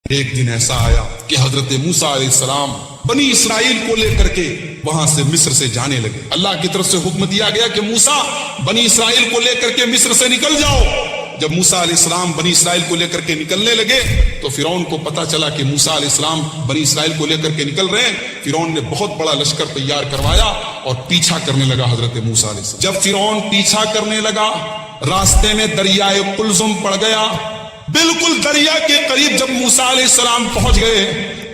ایک دن ایسا آیا کہ حضرت موسیٰ علیہ السلام بنی اسرائیل کو لے کر کے وہاں سے مصر سے جانے لگے۔ اللہ کی طرف سے حکم دیا گیا کہ موسیٰ بنی اسرائیل کو لے کر کے مصر سے نکل جاؤ۔ جب موسیٰ علیہ السلام بنی اسرائیل کو لے کر کے نکلنے لگے تو فرعون کو پتا چلا کہ موسیٰ علیہ السلام بنی اسرائیل کو لے کر کے نکل رہے ہیں۔ فرعون نے بہت بڑا لشکر تیار کروایا اور پیچھا کرنے لگا حضرت موسیٰ علیہ السلام۔ جب فرعون پیچھا کرنے لگا، راستے میں دریائے قلزم پڑ گیا۔ بالکل دریا کے قریب جب موسیٰ علیہ السلام پہنچ گئے،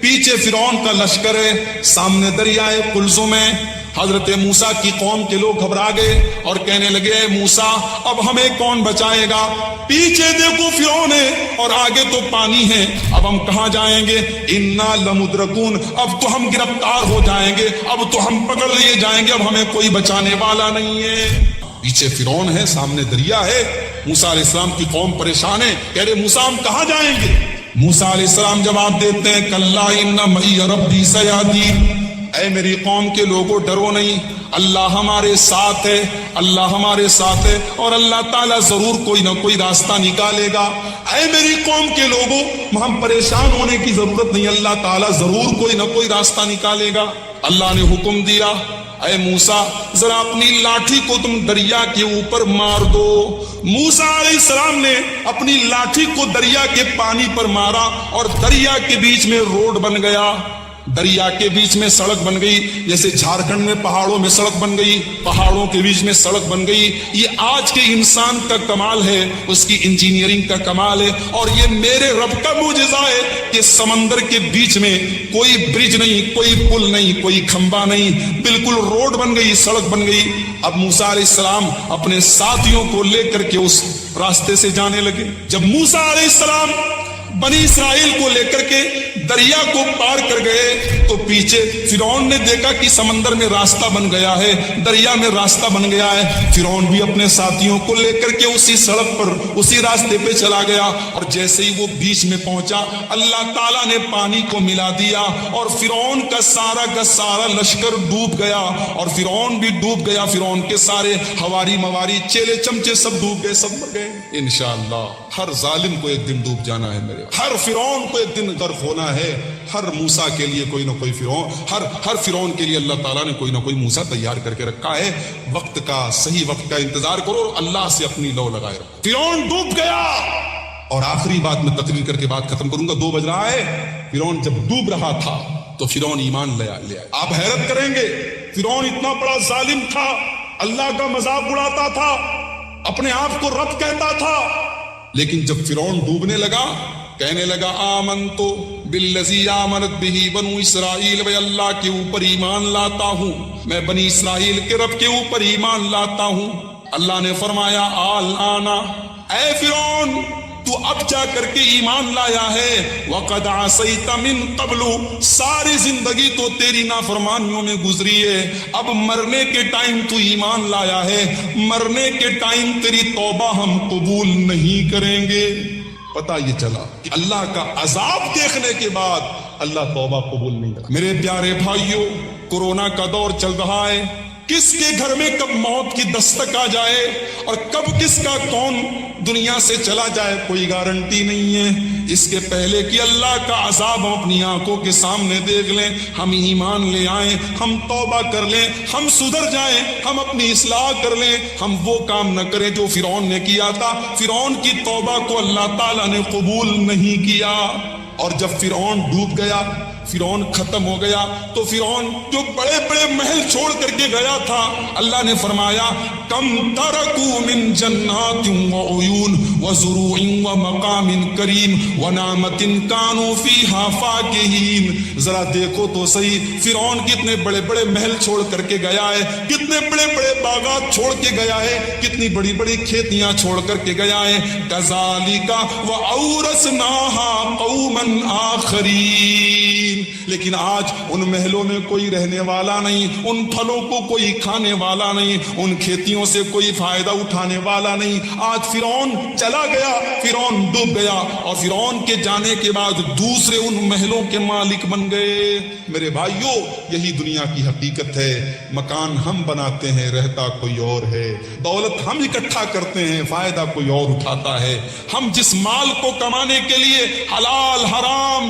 پیچھے فرعون کا لشکر ہے، سامنے دریائے قلزم ہے۔ حضرت موسیٰ کی قوم کے لوگ گھبرا گئے اور کہنے لگے، اے موسیٰ اب ہمیں کون بچائے گا؟ پیچھے دیکھو فرعون ہے اور آگے تو پانی ہے، اب ہم کہاں جائیں گے؟ انا لمدرکون، اب تو ہم گرفتار ہو جائیں گے، اب تو ہم پکڑ لیے جائیں گے، اب ہمیں کوئی بچانے والا نہیں ہے۔ پیچھے فرعون ہے، سامنے دریا ہے۔ موسیٰ علیہ السلام کی قوم پریشان ہے، کہہ رہے موسیٰ ہم کہاں جائیں گے؟ موسیٰ علیہ السلام جواب دیتے ہیں، کلا ان معی ربی سیہدین، اے میری قوم کے لوگوں ڈرو نہیں، اللہ ہمارے ساتھ ہے، اللہ ہمارے ساتھ ہے اور اللہ تعالیٰ ضرور کوئی نہ کوئی راستہ نکالے گا۔ اے میری قوم کے لوگوں، ہم پریشان ہونے کی ضرورت نہیں، اللہ تعالیٰ ضرور کوئی نہ کوئی راستہ نکالے گا۔ اللہ نے حکم دیا، اے موسیٰ ذرا اپنی لاٹھی کو تم دریا کے اوپر مار دو۔ موسیٰ علیہ السلام نے اپنی لاٹھی کو دریا کے پانی پر مارا اور دریا کے بیچ میں روڈ بن گیا، دریا کے بیچ میں سڑک بن گئی، جیسے جھارکھنڈ میں پہاڑوں میں سڑک بن گئی، پہاڑوں کے بیچ میں سڑک بن گئی۔ یہ آج کے انسان کا کمال ہے، اس کی انجینئرنگ کا کمال ہے، اور یہ میرے رب کا معجزہ ہے کہ سمندر کے بیچ میں کوئی برج نہیں، کوئی پل نہیں، کوئی کھمبا نہیں، بالکل روڈ بن گئی، سڑک بن گئی۔ اب موسیٰ علیہ السلام اپنے ساتھیوں کو لے کر کے اس راستے سے جانے لگے۔ جب موسیٰ علیہ السلام بنی اسرائیل کو لے کر کے دریا کو پار کر گئے تو پیچھے فرعون نے دیکھا کہ سمندر میں راستہ بن گیا ہے، دریا میں راستہ بن گیا ہے۔ فرعون بھی اپنے ساتھیوں کو لے کر کے اسی سڑک پر، اسی راستے پہ چلا گیا، اور جیسے ہی وہ بیچ میں پہنچا اللہ تعالیٰ نے پانی کو ملا دیا اور فرعون کا سارا لشکر ڈوب گیا، اور فرعون بھی ڈوب گیا، فرعون کے سارے ہواری مواری چیلے چمچے سب ڈوب گئے، سب مر گئے۔ انشاءاللہ ہر ظالم کو ایک دن ڈوب جانا ہے میرے، ہر فرعون کو ایک دن غرق ہونا ہے۔ ہر موسیٰ کے لیے کوئی نہ کوئی فرعون، ہر فرعون کے لیے اللہ تعالیٰ نے کوئی نہ کوئی موسیٰ تیار کر کے رکھا ہے۔ وقت کا، صحیح وقت کا انتظار کرو اور اللہ سے اپنی لو لگائے رکھو۔ فرعون ڈوب گیا، اور آخری بات میں تقریر کر کے بات ختم کروں گا، 2 بج رہا ہے۔ فرعون جب ڈوب رہا تھا تو فرعون ایمان لے آئے۔ آپ حیرت کریں گے، فرعون اتنا بڑا ظالم تھا، اللہ کا مذاق اڑاتا تھا، اپنے آپ کو رب کہتا تھا، لیکن جب فرعون ڈوبنے لگا کہنے لگا آمنتو بالذی آمنت بہ بنو اسرائیل، میں اللہ کے اوپر ایمان لاتا ہوں، میں بنی اسرائیل کے رب کے اوپر ایمان لاتا ہوں۔ اللہ نے فرمایا الآن، اے فرعون تو اب جا کر کے ایمان لایا ہے، وقد عصیت من قبل، ساری زندگی تو تیری نافرمانیوں میں گزری ہے، اب مرنے کے ٹائم تو ایمان لایا ہے، مرنے کے ٹائم تیری توبہ ہم قبول نہیں کریں گے۔ پتہ یہ چلا کہ اللہ کا عذاب دیکھنے کے بعد اللہ توبہ قبول نہیں کرتا۔ میرے پیارے بھائیوں، کورونا کا دور چل رہا ہے، کس کے گھر میں کب موت کی دستک آ جائے اور کب کس کا کون دنیا سے چلا جائے کوئی گارنٹی نہیں ہے۔ اس کے پہلے کہ اللہ کا عذاب ہم اپنی آنکھوں کے سامنے دیکھ لیں، ہم ایمان لے آئیں، ہم توبہ کر لیں، ہم سدھر جائیں، ہم اپنی اصلاح کر لیں، ہم وہ کام نہ کریں جو فرعون نے کیا تھا۔ فرعون کی توبہ کو اللہ تعالیٰ نے قبول نہیں کیا، اور جب فرعون ڈوب گیا، فرعون ختم ہو گیا، تو فرعون جو بڑے بڑے محل چھوڑ کر کے گیا تھا، اللہ نے فرمایا کم ترکوا من جنات وعیون وزروع ومقام کریم ونعمت کانوا فیہا فاکہین۔ ذرا دیکھو تو صحیح، فرعون کتنے بڑے بڑے محل چھوڑ کر کے گیا ہے، کتنے بڑے بڑے باغات چھوڑ کے گیا ہے، کتنی بڑی بڑی کھیتیاں چھوڑ کر کے گیا ہے۔ کذالک وأورثناها قوما آخرین، لیکن آج ان محلوں میں کوئی رہنے والا نہیں، ان پھلوں کو کوئی کھانے والا نہیں، ان کھیتیوں سے کوئی فائدہ اٹھانے والا نہیں۔ آج فرعون چلا گیا، فرعون ڈوب گیا، اور فرعون کے جانے کے بعد دوسرے ان محلوں کے مالک بن گئے۔ میرے بھائیوں، یہی دنیا کی حقیقت ہے، مکان ہم بناتے ہیں، رہتا کوئی اور ہے، دولت ہم اکٹھا کرتے ہیں، فائدہ کوئی اور اٹھاتا ہے۔ ہم جس مال کو کمانے کے لیے حلال حرام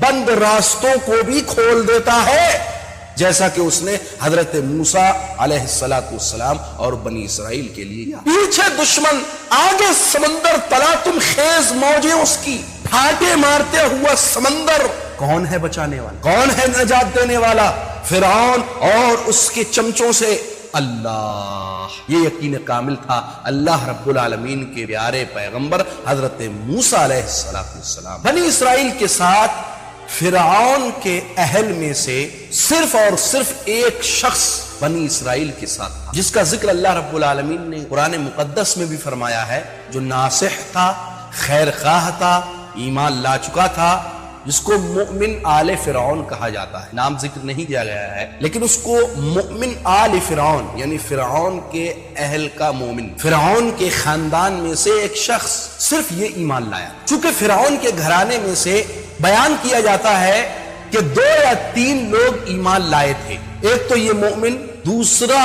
بند راستوں کو بھی کھول دیتا ہے، جیسا کہ اس نے حضرت موسیٰ علیہ السلام اور بنی اسرائیل کے لیے کیا۔ پیچھے دشمن، آگے سمندر، تلاطم خیز موجیں اس کی، پھاٹے مارتے ہوا سمندر، کون ہے بچانے والا؟ کون ہے نجات دینے والا؟ فرعون اور اس کے چمچوں سے اللہ۔ یہ یقین کامل تھا اللہ رب العالمین کے پیارے پیغمبر حضرت موسیٰ علیہ السلام۔ بنی اسرائیل کے ساتھ فرعون کے اہل میں سے صرف اور صرف ایک شخص بنی اسرائیل کے ساتھ تھا، جس کا ذکر اللہ رب العالمین نے قرآن مقدس میں بھی فرمایا ہے، جو ناصح تھا، خیر خواہ تھا، ایمان لا چکا تھا، جس کو مؤمن آل فرعون کہا جاتا ہے۔ نام ذکر نہیں کیا گیا ہے، لیکن اس کو مؤمن آل فرعون یعنی فرعون کے اہل کا مومن، فرعون کے خاندان میں سے ایک شخص صرف یہ ایمان لایا۔ چونکہ فرعون کے گھرانے میں سے بیان کیا جاتا ہے کہ 2 یا 3 لوگ ایمان لائے تھے، ایک تو یہ مومن، دوسرا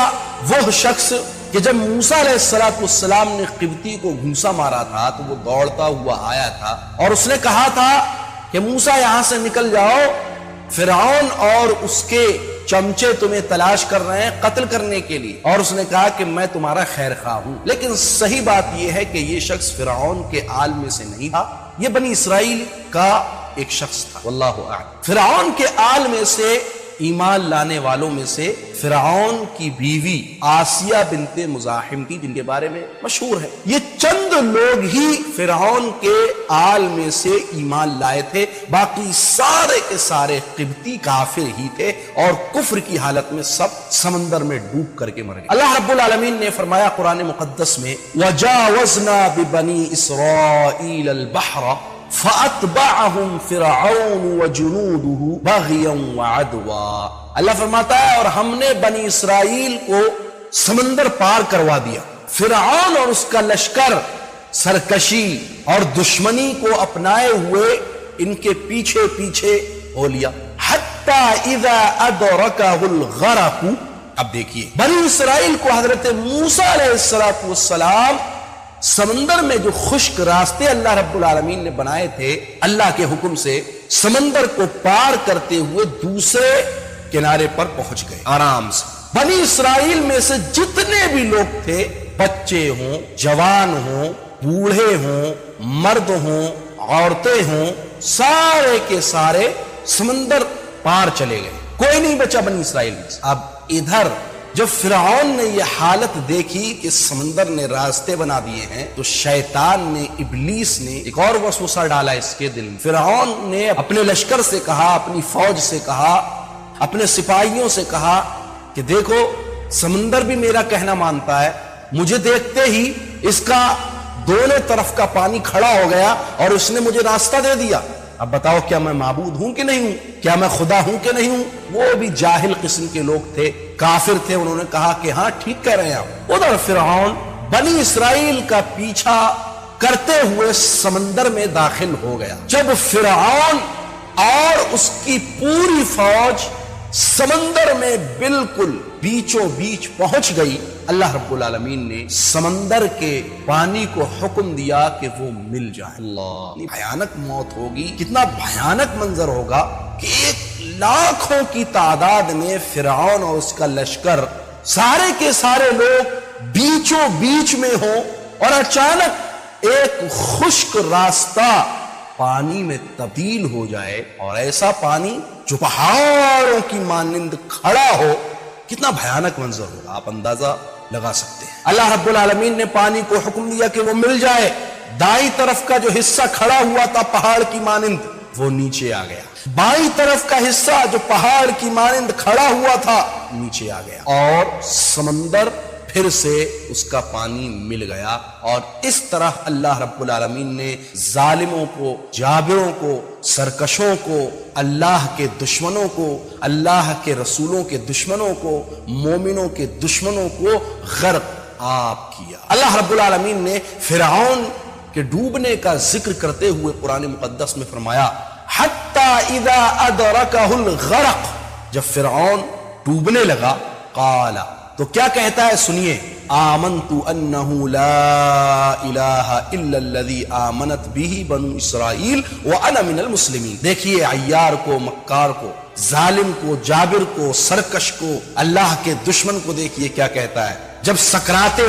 وہ شخص کہ جب موسیٰ علیہ السلام نے قبطی کو گھونسا مارا تھا تو وہ دوڑتا ہوا آیا تھا اور اس نے کہا تھا کہ موسیٰ یہاں سے نکل جاؤ، فرعون اور اس کے چمچے تمہیں تلاش کر رہے ہیں قتل کرنے کے لیے، اور اس نے کہا کہ میں تمہارا خیر خواہ ہوں۔ لیکن صحیح بات یہ ہے کہ یہ شخص فرعون کے آل میں سے نہیں تھا، یہ بنی اسرائیل کا ایک شخص تھا، واللہ اعلم۔ فرعون کے آل میں سے ایمان لانے والوں میں سے فرعون کی بیوی آسیہ بنت مزاحم تھی، جن کے بارے میں مشہور ہے۔ یہ چند لوگ ہی فرعون کے آل میں سے ایمان لائے تھے، باقی سارے کے سارے قبطی کافر ہی تھے اور کفر کی حالت میں سب سمندر میں ڈوب کر کے مر گئے۔ اللہ رب العالمین نے فرمایا قرآن مقدس میں وَجَاوَزْنَا بِبَنِي إِسْرَائِيلَ الْبَحْرَ فَأَتْبَعَهُمْ فِرْعَوْنُ وَجُنُودُهُ بَغْيًا وَعَدْوًا۔ اللہ فرماتا ہے اور ہم نے بنی اسرائیل کو سمندر پار کروا دیا، فرعون اور اس کا لشکر سرکشی اور دشمنی کو اپنائے ہوئے ان کے پیچھے پیچھے ہو لیا، حَتَّى إِذَا أَدْرَكَهُ الْغَرَقُ۔ اب دیکھیے بنی اسرائیل کو حضرت موسیٰ علیہ السلام سمندر میں جو خشک راستے اللہ رب العالمین نے بنائے تھے، اللہ کے حکم سے سمندر کو پار کرتے ہوئے دوسرے کنارے پر پہنچ گئے آرام سے۔ بنی اسرائیل میں سے جتنے بھی لوگ تھے، بچے ہوں، جوان ہوں، بوڑھے ہوں، مرد ہوں، عورتیں ہوں، سارے کے سارے سمندر پار چلے گئے، کوئی نہیں بچا بنی اسرائیل میں سے۔ اب ادھر جب فرعون نے یہ حالت دیکھی کہ سمندر نے راستے بنا دیے ہیں، تو شیطان نے، ابلیس نے ایک اور وسوسہ ڈالا اس کے دل میں۔ فرعون نے اپنے لشکر سے کہا، اپنی فوج سے کہا، اپنے سپاہیوں سے کہا کہ دیکھو سمندر بھی میرا کہنا مانتا ہے، مجھے دیکھتے ہی اس کا دونوں طرف کا پانی کھڑا ہو گیا اور اس نے مجھے راستہ دے دیا۔ اب بتاؤ کیا میں معبود ہوں کہ نہیں ہوں؟ کیا میں خدا ہوں کہ نہیں ہوں؟ وہ بھی جاہل قسم کے لوگ تھے، کافر تھے، انہوں نے کہا کہ ہاں ٹھیک کہہ رہے ہیں آپ۔ ادھر فرعون بنی اسرائیل کا پیچھا کرتے ہوئے سمندر میں داخل ہو گیا۔ جب فرعون اور اس کی پوری فوج سمندر میں بالکل بیچوں بیچ پہنچ گئی، اللہ رب العالمین نے سمندر کے پانی کو حکم دیا کہ وہ مل جائے۔ اللہ، بھیانک موت ہوگی، کتنا بھیانک منظر ہوگا کہ 1,00,000 کی تعداد میں فرعون اور اس کا لشکر، سارے کے سارے لوگ بیچوں بیچ میں ہوں اور اچانک ایک خشک راستہ پانی میں تبدیل ہو جائے، اور ایسا پانی جو پہاڑوں کی مانند کھڑا ہو، کتنا بھیانک منظر ہوگا، آپ اندازہ لگا سکتے ہیں۔ اللہ رب العالمین نے پانی کو حکم دیا کہ وہ مل جائے، دائیں طرف کا جو حصہ کھڑا ہوا تھا پہاڑ کی مانند وہ نیچے آ گیا، بائیں طرف کا حصہ جو پہاڑ کی مانند کھڑا ہوا تھا نیچے آ گیا، اور سمندر پھر سے اس کا پانی مل گیا۔ اور اس طرح اللہ رب العالمین نے ظالموں کو، جابروں کو، سرکشوں کو، اللہ کے دشمنوں کو، اللہ کے رسولوں کے دشمنوں کو، مومنوں کے دشمنوں کو غرق آب کیا۔ اللہ رب العالمین نے فرعون کے ڈوبنے کا ذکر کرتے ہوئے قرآن مقدس میں فرمایا حتی اذا ادرکہ الغرق، جب فرعون ڈوبنے لگا، قال، تو کیا کہتا ہے سنیے، آمنتو انہ لا الہ الا الذی آمنت بہ بنو اسرائیل وانا من المسلمین۔ دیکھیے عیار کو، مکار کو، ظالم کو، جابر کو، سرکش کو، اللہ کے دشمن کو دیکھیے کیا کہتا ہے۔ جب سکرات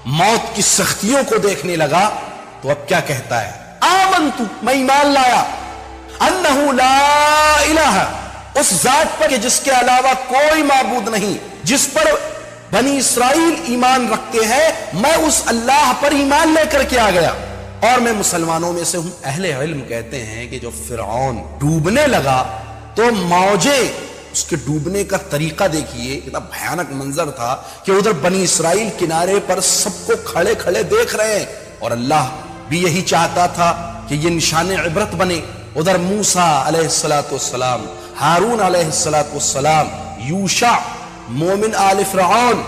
موت کی سختیوں کو دیکھنے لگا تو اب کیا کہتا ہے، آمنتو، میں ایمان لایا، انہ لا الہ، اس ذات پر کہ جس کے علاوہ کوئی معبود نہیں، جس پر بنی اسرائیل ایمان رکھتے ہیں، میں اس اللہ پر ایمان لے کر کے آ گیا اور میں مسلمانوں میں سے ہوں۔ اہل علم کہتے ہیں کہ جو فرعون ڈوبنے لگا تو موجیں، اس کے ڈوبنے کا طریقہ دیکھیے، کتنا بھیانک منظر تھا کہ ادھر بنی اسرائیل کنارے پر سب کو کھڑے کھڑے دیکھ رہے ہیں، اور اللہ بھی یہی چاہتا تھا کہ یہ نشان عبرت بنے۔ ادھر موسیٰ علیہ السلام، ہارون علیہ السلام، یوشع، مومن آل فرعون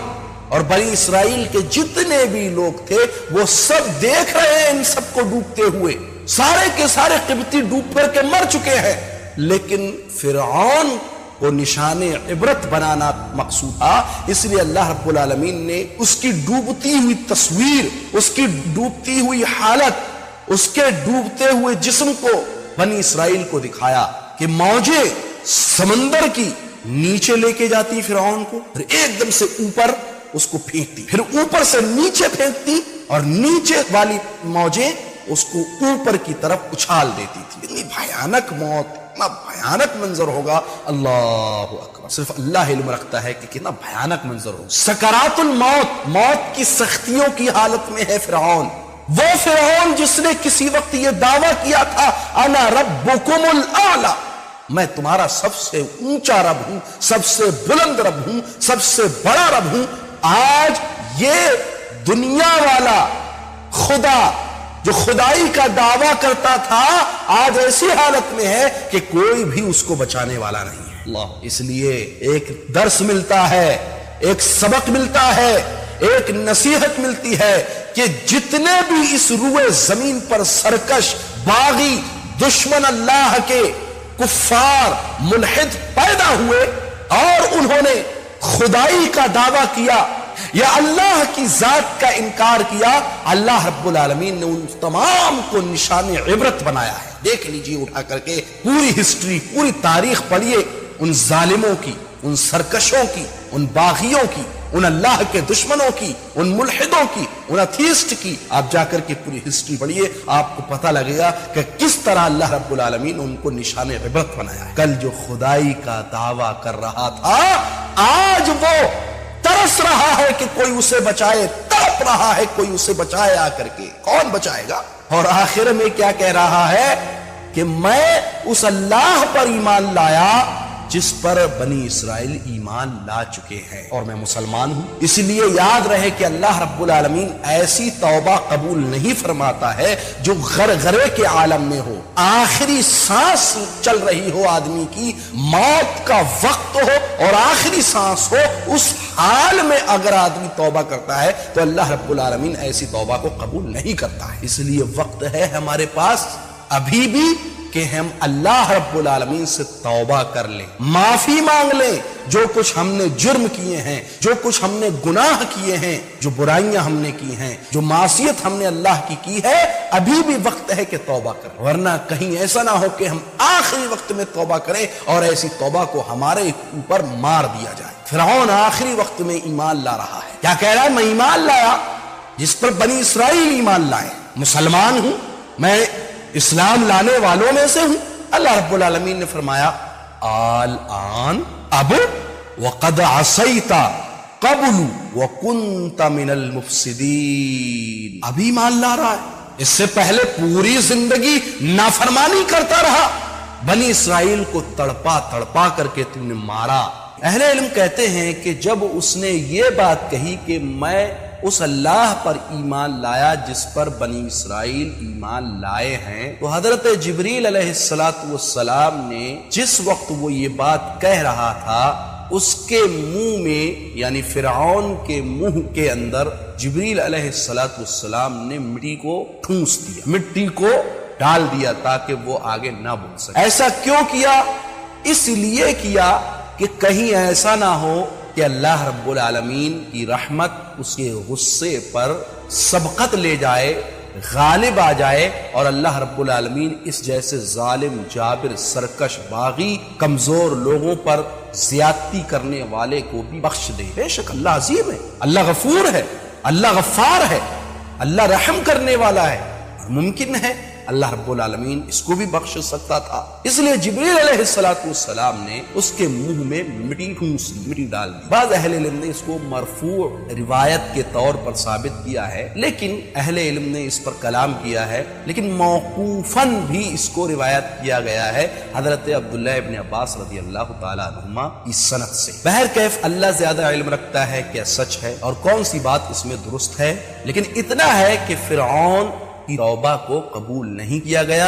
اور بنی اسرائیل کے جتنے بھی لوگ تھے وہ سب دیکھ رہے ہیں ان سب کو ڈوبتے ہوئے۔ سارے کے سارے قبطی ڈوب کر کے مر چکے ہیں، لیکن فرعون کو نشان عبرت بنانا مقصود تھا، اس لیے اللہ رب العالمین نے اس کی ڈوبتی ہوئی تصویر، اس کی ڈوبتی ہوئی حالت، اس کے ڈوبتے ہوئے جسم کو بنی اسرائیل کو دکھایا کہ موجیں سمندر کی نیچے لے کے جاتی فرعون کو، پھر ایک دم سے اوپر اس کو پھینکتی، پھر اوپر سے نیچے پھینکتی، اور نیچے والی موجیں اس کو اوپر کی طرف اچھال دیتی تھی۔ اتنی بھیانک موت، اتنا بھیانک منظر ہوگا، اللہ اکبر، صرف اللہ علم رکھتا ہے کہ کتنا بھیانک منظر ہوگا۔ سکرات الموت، موت کی سختیوں کی حالت میں ہے فرعون، وہ فرعون جس نے کسی وقت یہ دعویٰ کیا تھا انا ربکم الاعلی، میں تمہارا سب سے اونچا رب ہوں، سب سے بلند رب ہوں، سب سے بڑا رب ہوں۔ آج یہ دنیا والا خدا جو خدائی کا دعویٰ کرتا تھا، آج ایسی حالت میں ہے کہ کوئی بھی اس کو بچانے والا نہیں ہے۔ اللہ، اس لیے ایک درس ملتا ہے، ایک سبق ملتا ہے، ایک نصیحت ملتی ہے کہ جتنے بھی اس روئے زمین پر سرکش، باغی، دشمن اللہ کے، کفار، ملحد پیدا ہوئے اور انہوں نے خدائی کا دعویٰ کیا یا اللہ کی ذات کا انکار کیا، اللہ رب العالمین نے ان تمام کو نشان عبرت بنایا ہے۔ دیکھ لیجئے اٹھا کر کے پوری ہسٹری، پوری تاریخ پڑھیے، ان ظالموں کی، ان سرکشوں کی، ان باغیوں کی، ان اللہ کے دشمنوں کی، ان ملحدوں کی، ان اتھیسٹ کی، آپ جا کر کے پوری ہسٹری پڑھیے، آپ کو پتہ لگے گا کہ کس طرح اللہ رب العالمین نے ان کو نشان عبرت بنایا ہے۔ کل جو خدائی کا دعویٰ کر رہا تھا، آج وہ ترس رہا ہے کہ کوئی اسے بچائے، تڑپ رہا ہے کوئی اسے بچائے آ کر کے، کون بچائے گا؟ اور آخر میں کیا کہہ رہا ہے کہ میں اس اللہ پر ایمان لایا جس پر بنی اسرائیل ایمان لا چکے ہیں، اور میں مسلمان ہوں۔ اس لیے یاد رہے کہ اللہ رب العالمین ایسی توبہ قبول نہیں فرماتا ہے جو غرغرے کے عالم میں ہو، آخری سانس چل رہی ہو آدمی کی، موت کا وقت ہو اور آخری سانس ہو، اس حال میں اگر آدمی توبہ کرتا ہے تو اللہ رب العالمین ایسی توبہ کو قبول نہیں کرتا ہے۔ اس لیے وقت ہے ہمارے پاس ابھی بھی کہ ہم اللہ رب العالمین سے توبہ کر لیں، معافی مانگ لیں، جو کچھ ہم نے جرم کیے ہیں، جو کچھ ہم نے گناہ کیے ہیں، جو برائیاں ہم نے کی ہیں، جو معصیت ہم نے اللہ کی ہے، ابھی بھی وقت ہے کہ توبہ کریں، ورنہ کہیں ایسا نہ ہو کہ ہم آخری وقت میں توبہ کریں اور ایسی توبہ کو ہمارے اوپر مار دیا جائے۔ فرعون آخری وقت میں ایمان لا رہا ہے، کیا کہہ رہا ہے؟ میں ایمان لایا جس پر بنی اسرائیل ایمان لائے، مسلمان ہوں، میں اسلام لانے والوں میں سے ہوں۔ اللہ رب العالمین نے فرمایا الآن، اب وقد عصیت قبل وکنت من المفسدین، ابھی ایمان لا رہا ہے، اس سے پہلے پوری زندگی نافرمانی کرتا رہا، بنی اسرائیل کو تڑپا تڑپا کر کے تم نے مارا۔ اہل علم کہتے ہیں کہ جب اس نے یہ بات کہی کہ میں اس اللہ پر ایمان لایا جس پر بنی اسرائیل ایمان لائے ہیں، تو حضرت جبریل علیہ السلام نے جس وقت وہ یہ بات کہہ رہا تھا، اس کے منہ میں یعنی فرعون کے منہ کے اندر جبریل علیہ السلام نے مٹی کو ٹھونس دیا، مٹی کو ڈال دیا تاکہ وہ آگے نہ بول سکے۔ ایسا کیوں کیا؟ اس لیے کیا کہ کہیں ایسا نہ ہو کہ اللہ رب العالمین کی رحمت اس کے غصے پر سبقت لے جائے، غالب آ جائے، اور اللہ رب العالمین اس جیسے ظالم، جابر، سرکش، باغی، کمزور لوگوں پر زیادتی کرنے والے کو بھی بخش دے۔ بے شک اللہ عظیم ہے، اللہ غفور ہے، اللہ غفار ہے، اللہ رحم کرنے والا ہے، اور ممکن ہے اللہ رب العالمین اس کو بھی بخش سکتا تھا۔ اس لیے جبریل علیہ السلام نے اس کے منہ میں مٹی ڈال دی۔ بعض اہل علم نے اس کو مرفوع روایت کے طور پر ثابت کیا ہے، لیکن اہل علم نے اس پر کلام کیا ہے، لیکن موقوفاً بھی اس کو روایت کیا گیا ہے حضرت عبداللہ ابن عباس رضی اللہ تعالیٰ عنہما کی سند سے۔ بہرکیف اللہ زیادہ علم رکھتا ہے کیا سچ ہے اور کون سی بات اس میں درست ہے، لیکن اتنا ہے کہ فرعون کی توبہ کو قبول نہیں کیا گیا،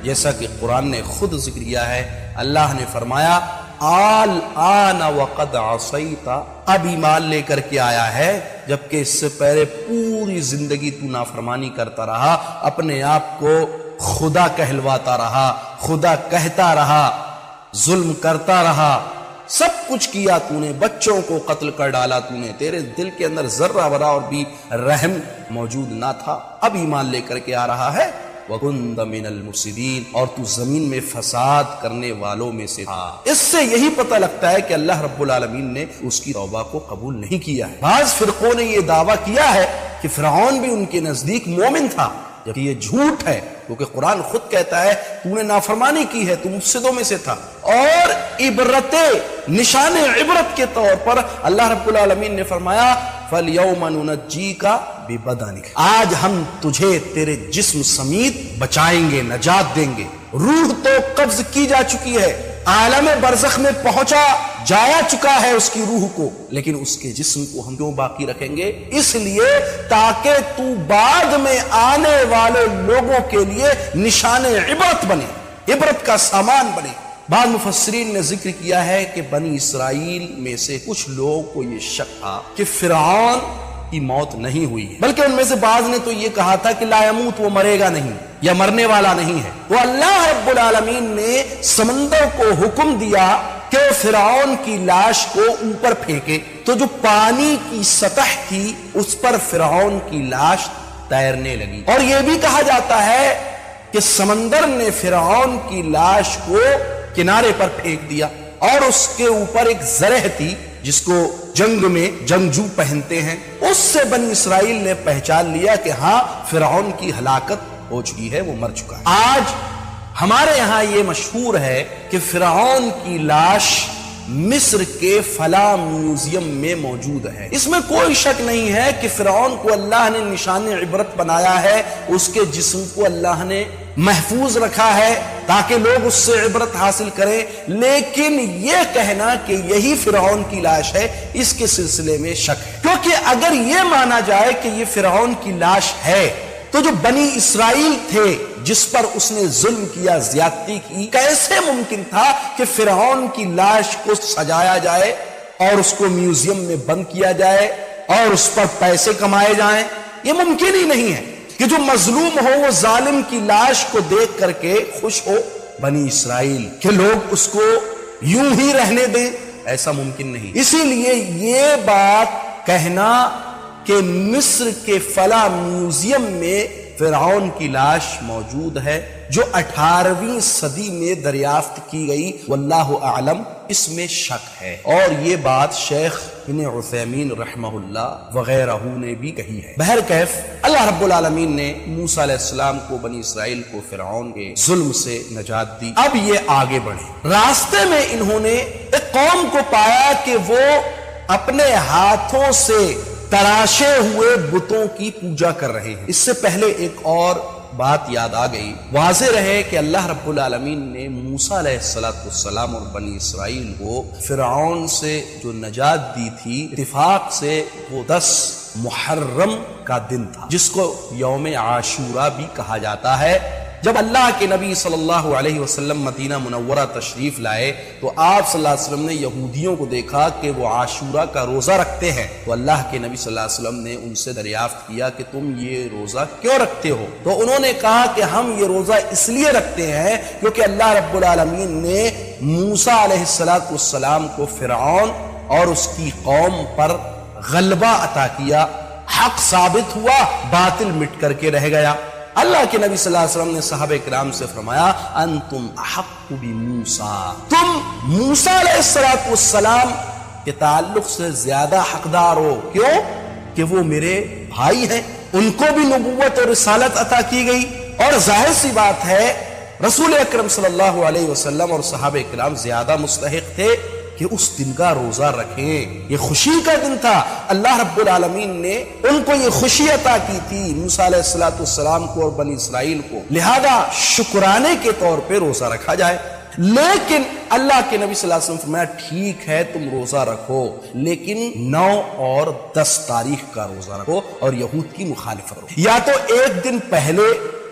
جیسا کہ قرآن نے خود ذکر کیا ہے۔ اللہ نے فرمایا آن وقد عصیت، اب ایمان لے کر کے آیا ہے، جبکہ اس سے پہلے پوری زندگی تو نافرمانی کرتا رہا، اپنے آپ کو خدا کہلواتا رہا، خدا کہتا رہا، ظلم کرتا رہا، سب کچھ کیا تو نے، بچوں کو قتل کر ڈالا تو نے، تیرے دل کے اندر ذرہ برابر بھی رحم موجود نہ تھا، اب ایمان لے کر کے آ رہا ہے۔ وَكُنْتَ مِنَ الْمُفْسِدِينَ، اور تو زمین میں فساد کرنے والوں میں سے تھا۔ اس سے یہی پتہ لگتا ہے کہ اللہ رب العالمین نے اس کی توبہ کو قبول نہیں کیا ہے۔ بعض فرقوں نے یہ دعویٰ کیا ہے کہ فرعون بھی ان کے نزدیک مومن تھا، جبکہ یہ جھوٹ ہے، کیونکہ قرآن خود کہتا ہے تو نے نافرمانی کی ہے، تو مفسدوں میں سے تھا۔ اور نشان عبرت کے طور پر اللہ رب العالمین نے فرمایا فَالْيَوْمَ نُنَجِّيكَ بِبَدَنِكَ، آج ہم تجھے تیرے جسم سمیت بچائیں گے، نجات دیں گے۔ روح تو قبض کی جا چکی ہے، عالم برزخ میں پہنچا جایا چکا ہے اس کی روح کو، لیکن اس کے جسم کو ہم کیوں باقی رکھیں گے؟ اس لیے تاکہ تو بعد میں آنے والے لوگوں کے لیے نشان عبرت بنے، عبرت کا سامان بنے۔ بعض مفسرین نے ذکر کیا ہے کہ بنی اسرائیل میں سے کچھ لوگوں کو یہ شک تھا کہ فرعون کی موت نہیں ہوئی ہے، بلکہ ان میں سے بعض نے تو یہ کہا تھا کہ لا یموت، وہ مرے گا نہیں یا مرنے والا نہیں ہے۔ تو اللہ رب العالمین نے سمندر کو حکم دیا کہ فرعون کی لاش کو اوپر پھینکے، تو جو پانی کی سطح تھی اس پر فرعون کی لاش تیرنے لگی۔ اور یہ بھی کہا جاتا ہے کہ سمندر نے فرعون کی لاش کو کنارے پر پھینک دیا، اور اس کے اوپر ایک زرہ تھی جس کو جنگ میں جنگجو پہنتے ہیں، اس سے بنی اسرائیل نے پہچان لیا کہ ہاں فرعون کی ہلاکت ہو چکی ہے، وہ مر چکا ہے۔ آج ہمارے یہاں یہ مشہور ہے کہ فرعون کی لاش مصر کے فلاں میوزیم میں موجود ہے۔ اس میں کوئی شک نہیں ہے کہ فرعون کو اللہ نے نشان عبرت بنایا ہے، اس کے جسم کو اللہ نے محفوظ رکھا ہے تاکہ لوگ اس سے عبرت حاصل کریں، لیکن یہ کہنا کہ یہی فرعون کی لاش ہے، اس کے سلسلے میں شک ہے، کیونکہ اگر یہ مانا جائے کہ یہ فرعون کی لاش ہے تو جو بنی اسرائیل تھے جس پر اس نے ظلم کیا، زیادتی کی، کیسے ممکن تھا کہ فرعون کی لاش کو سجایا جائے اور اس کو میوزیم میں بند کیا جائے اور اس پر پیسے کمائے جائیں؟ یہ ممکن ہی نہیں ہے کہ جو مظلوم ہو وہ ظالم کی لاش کو دیکھ کر کے خوش ہو بنی اسرائیل، کہ لوگ اس کو یوں ہی رہنے دیں، ایسا ممکن نہیں۔ اسی لیے یہ بات کہنا کہ مصر کے فلاں میوزیم میں فرعون کی لاش موجود ہے جو 18ویں صدی میں دریافت کی گئی، واللہ اعلم، اس میں شک ہے۔ اور یہ بات شیخ بن عثیمین رحمہ اللہ وغیرہ نے بھی کہی ہے۔ بہرکیف اللہ رب العالمین نے موسیٰ علیہ السلام کو، بنی اسرائیل کو فرعون کے ظلم سے نجات دی۔ اب یہ آگے بڑھے، راستے میں انہوں نے ایک قوم کو پایا کہ وہ اپنے ہاتھوں سے تراشے ہوئے بتوں کی پوجا کر رہے ہیں۔ اس سے پہلے ایک اور بات یاد آ گئی، واضح رہے کہ اللہ رب العالمین نے موسیٰ علیہ السلام اور بنی اسرائیل کو فرعون سے جو نجات دی تھی، اتفاق سے وہ 10 محرم کا دن تھا، جس کو یوم عاشورہ بھی کہا جاتا ہے۔ جب اللہ کے نبی صلی اللہ علیہ وسلم مدینہ منورہ تشریف لائے تو آپ صلی اللہ علیہ وسلم نے یہودیوں کو دیکھا کہ وہ عاشورہ کا روزہ رکھتے ہیں، تو اللہ کے نبی صلی اللہ علیہ وسلم نے ان سے دریافت کیا کہ تم یہ روزہ کیوں رکھتے ہو؟ تو انہوں نے کہا کہ ہم یہ روزہ اس لیے رکھتے ہیں کیونکہ اللہ رب العالمین نے موسیٰ علیہ السلام کو فرعون اور اس کی قوم پر غلبہ عطا کیا، حق ثابت ہوا، باطل مٹ کر کے رہ گیا۔ اللہ کے نبی صلی اللہ علیہ وسلم نے صحابہ کرام سے فرمایا انتم احق بموسیٰ، تم موسیٰ علیہ السلام کے تعلق سے زیادہ حقدار ہو۔ کیوں؟ کہ وہ میرے بھائی ہیں، ان کو بھی نبوت اور رسالت عطا کی گئی، اور ظاہر سی بات ہے رسول اکرم صلی اللہ علیہ وسلم اور صحابہ کرام زیادہ مستحق تھے کہ اس دن کا روزہ رکھیں۔ یہ خوشی کا دن تھا، اللہ رب العالمین نے ان کو یہ خوشی عطا کی تھی، موسیٰ علیہ السلام کو اور بنی اسرائیل کو، لہذا شکرانے کے طور پہ روزہ رکھا جائے۔ لیکن اللہ کے نبی صلی اللہ علیہ وسلم فرمایا ٹھیک ہے تم روزہ رکھو، لیکن 9 اور 10 تاریخ کا روزہ رکھو اور یہود کی مخالفت کرو، یا تو ایک دن پہلے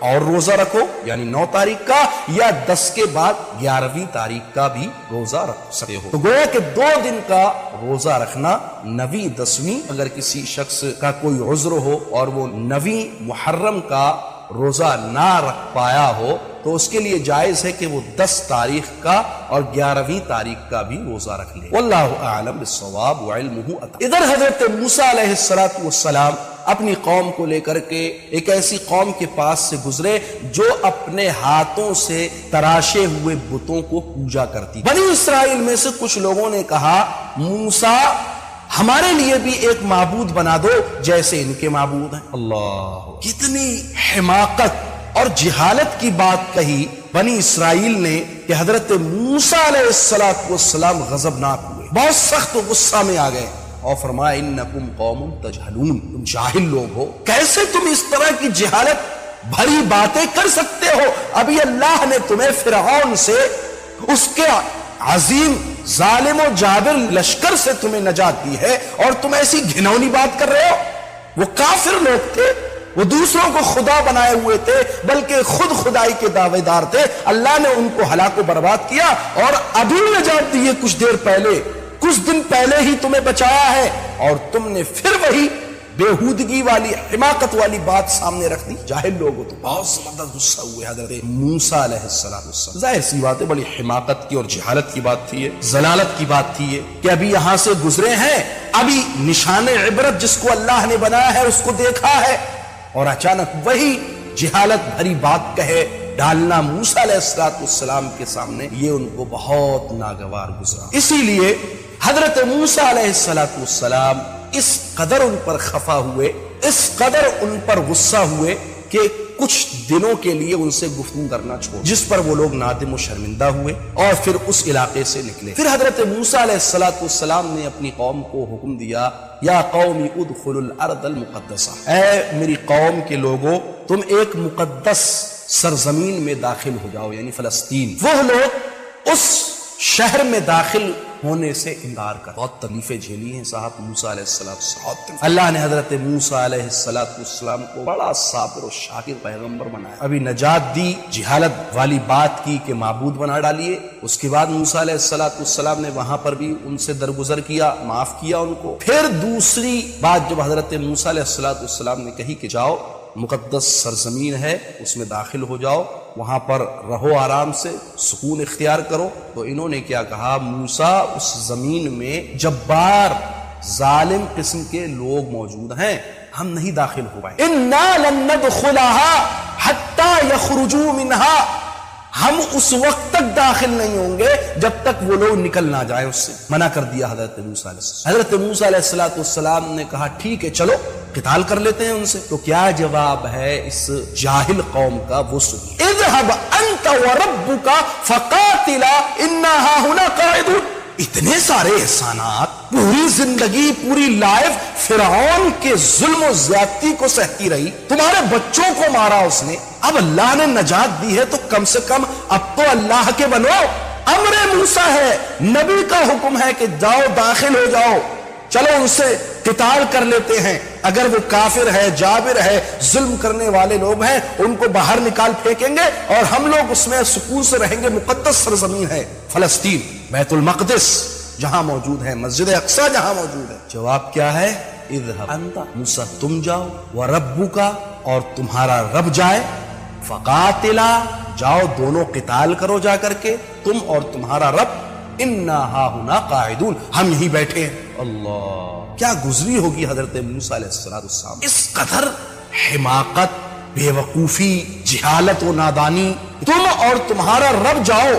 اور روزہ رکھو یعنی 9 تاریخ کا، یا 10 کے بعد 11ویں تاریخ کا بھی روزہ رکھ سکتے ہو۔ تو گویا کہ 2 دن کا روزہ رکھنا 9ویں 10ویں، اگر کسی شخص کا کوئی عذر ہو اور وہ 9ویں محرم کا روزہ نہ رکھ پایا ہو تو اس کے لیے جائز ہے کہ وہ 10 تاریخ کا اور 11ویں تاریخ کا بھی روزہ رکھ لے۔ واللہ اعلم بالصواب وعلمہ عطا۔ ادھر حضرت موسیٰ علیہ السلام اپنی قوم کو لے کر کے ایک ایسی قوم کے پاس سے گزرے جو اپنے ہاتھوں سے تراشے ہوئے بتوں کو پوجا کرتی۔ بنی اسرائیل میں سے کچھ لوگوں نے کہا موسیٰ ہمارے لیے بھی ایک معبود بنا دو جیسے ان کے معبود ہیں۔ اللہ، کتنی حماقت اور جہالت کی بات کہی بنی اسرائیل نے کہ حضرت موسیٰ علیہ السلام غضبناک ہوئے، بہت سخت غصہ میں آ گئے اور فرمایا انکم قوم تجہلون، تم جاہل لوگ ہو، کیسے تم اس طرح کی جہالت بھری باتیں کر سکتے ہو؟ ابھی اللہ نے تمہیں فرعون سے، اس کے عظیم ظالم و جابر لشکر سے تمہیں نجات دی ہے، اور تم ایسی گھنونی بات کر رہے ہو۔ وہ کافر لوگ تھے، وہ دوسروں کو خدا بنائے ہوئے تھے، بلکہ خود خدائی کے دعوے دار تھے۔ اللہ نے ان کو ہلاک و برباد کیا اور ابھی نجات دی ہے، کچھ دیر پہلے، کچھ دن پہلے ہی تمہیں بچایا ہے، اور تم نے پھر وہی بےہودگی والی حماقت والی بات سامنے رکھ دی۔ جاہل لوگ ہو تو بہت زبردست غصہ ہوئے حضرت موسیٰ علیہ السلام۔ ظاہر سی بات ہے بڑی حماقت کی اور جہالت کی بات تھی، ضلالت کی بات تھی کہ ابھی یہاں سے گزرے ہیں، ابھی نشان عبرت جس کو اللہ نے بنایا ہے اس کو دیکھا ہے، اور اچانک وہی جہالت بھری بات کہے ڈالنا موسیٰ علیہ السلام کے سامنے، یہ ان کو بہت ناگوار گزرا۔ اسی لیے حضرت موسیٰ علیہ السلام اس قدر ان پر خفا ہوئے، اس قدر ان پر غصہ ہوئے کہ کچھ دنوں کے لیے ان سے گفتگو کرنا چھوڑ، جس پر وہ لوگ نادم و شرمندہ ہوئے اور پھر اس علاقے سے نکلے۔ پھر حضرت موسیٰ علیہ السلام نے اپنی قوم کو حکم دیا یا قوم ادخلوا الارض المقدسہ، اے میری قوم کے لوگوں تم ایک مقدس سرزمین میں داخل ہو جاؤ، یعنی فلسطین۔ وہ لوگ اس شہر میں داخل ہونے سے انکار کر، بہت تکلیفیں جھیلی ہیں صاحب موسیٰ علیہ السلام۔ اللہ نے حضرت موسیٰ علیہ السلام کو بڑا صابر و شاکر پیغمبر بنایا، ابھی نجات دی، جہالت والی بات کی کہ معبود بنا ڈالیے، اس کے بعد موسیٰ علیہ السلام نے وہاں پر بھی ان سے درگزر کیا، معاف کیا ان کو۔ پھر دوسری بات جب حضرت موسیٰ علیہ السلام نے کہی کہ جاؤ مقدس سرزمین ہے اس میں داخل ہو جاؤ، وہاں پر رہو، آرام سے سکون اختیار کرو، تو انہوں نے کیا کہا موسیٰ اس زمین میں جبار ظالم قسم کے لوگ موجود ہیں، ہم نہیں داخل ہو پائیں۔ اِنَّا لَن نَّدْخُلَهَا حَتَّى يَخْرُجُوا مِنْهَا، ہم اس وقت تک داخل نہیں ہوں گے جب تک وہ لوگ نکل نہ جائیں، اس سے منع کر دیا حضرت موسیٰ علیہ السلام۔ حضرت موسیٰ علیہ السلام نے کہا ٹھیک ہے چلو قتال کر لیتے ہیں ان سے۔ تو کیا جواب ہے اس جاہل قوم کا، وہ سنیے۔ اذهب انت وربك فقاتلا انا هاهنا قاعدون، اتنے سارے احسانات، پوری زندگی، پوری لائف فرعون کے ظلم و زیادتی کو سہتی رہی، تمہارے بچوں کو مارا اس نے، اب اللہ نے نجات دی ہے تو کم سے کم اب تو اللہ کے بنو۔ امر موسیٰ ہے، نبی کا حکم ہے کہ جاؤ داخل ہو جاؤ، چلو ان سے قتال کر لیتے ہیں، اگر وہ کافر ہے، جابر ہے، ظلم کرنے والے لوگ ہیں، ان کو باہر نکال پھینکیں گے اور ہم لوگ اس میں سکون سے رہیں گے۔ مقدس سرزمین ہے فلسطین، بیت المقدس جہاں موجود ہے، مسجد اقصی جہاں موجود ہے۔ جواب کیا ہے؟ اذهب انت، موسیٰ تم جاؤ، وربک، اور تمہارا رب جائے، فقاتلا، جاؤ دونوں قتال کرو جا کر کے، تم اور تمہارا رب، انا ہاہنا قاعدون، ہم یہیں بیٹھے ہیں۔ اللہ، کیا گزری ہوگی حضرت موسیٰ علیہ السلام، اس قدر حماقت، بے وقوفی، جہالت و نادانی۔ تم اور تمہارا رب جاؤ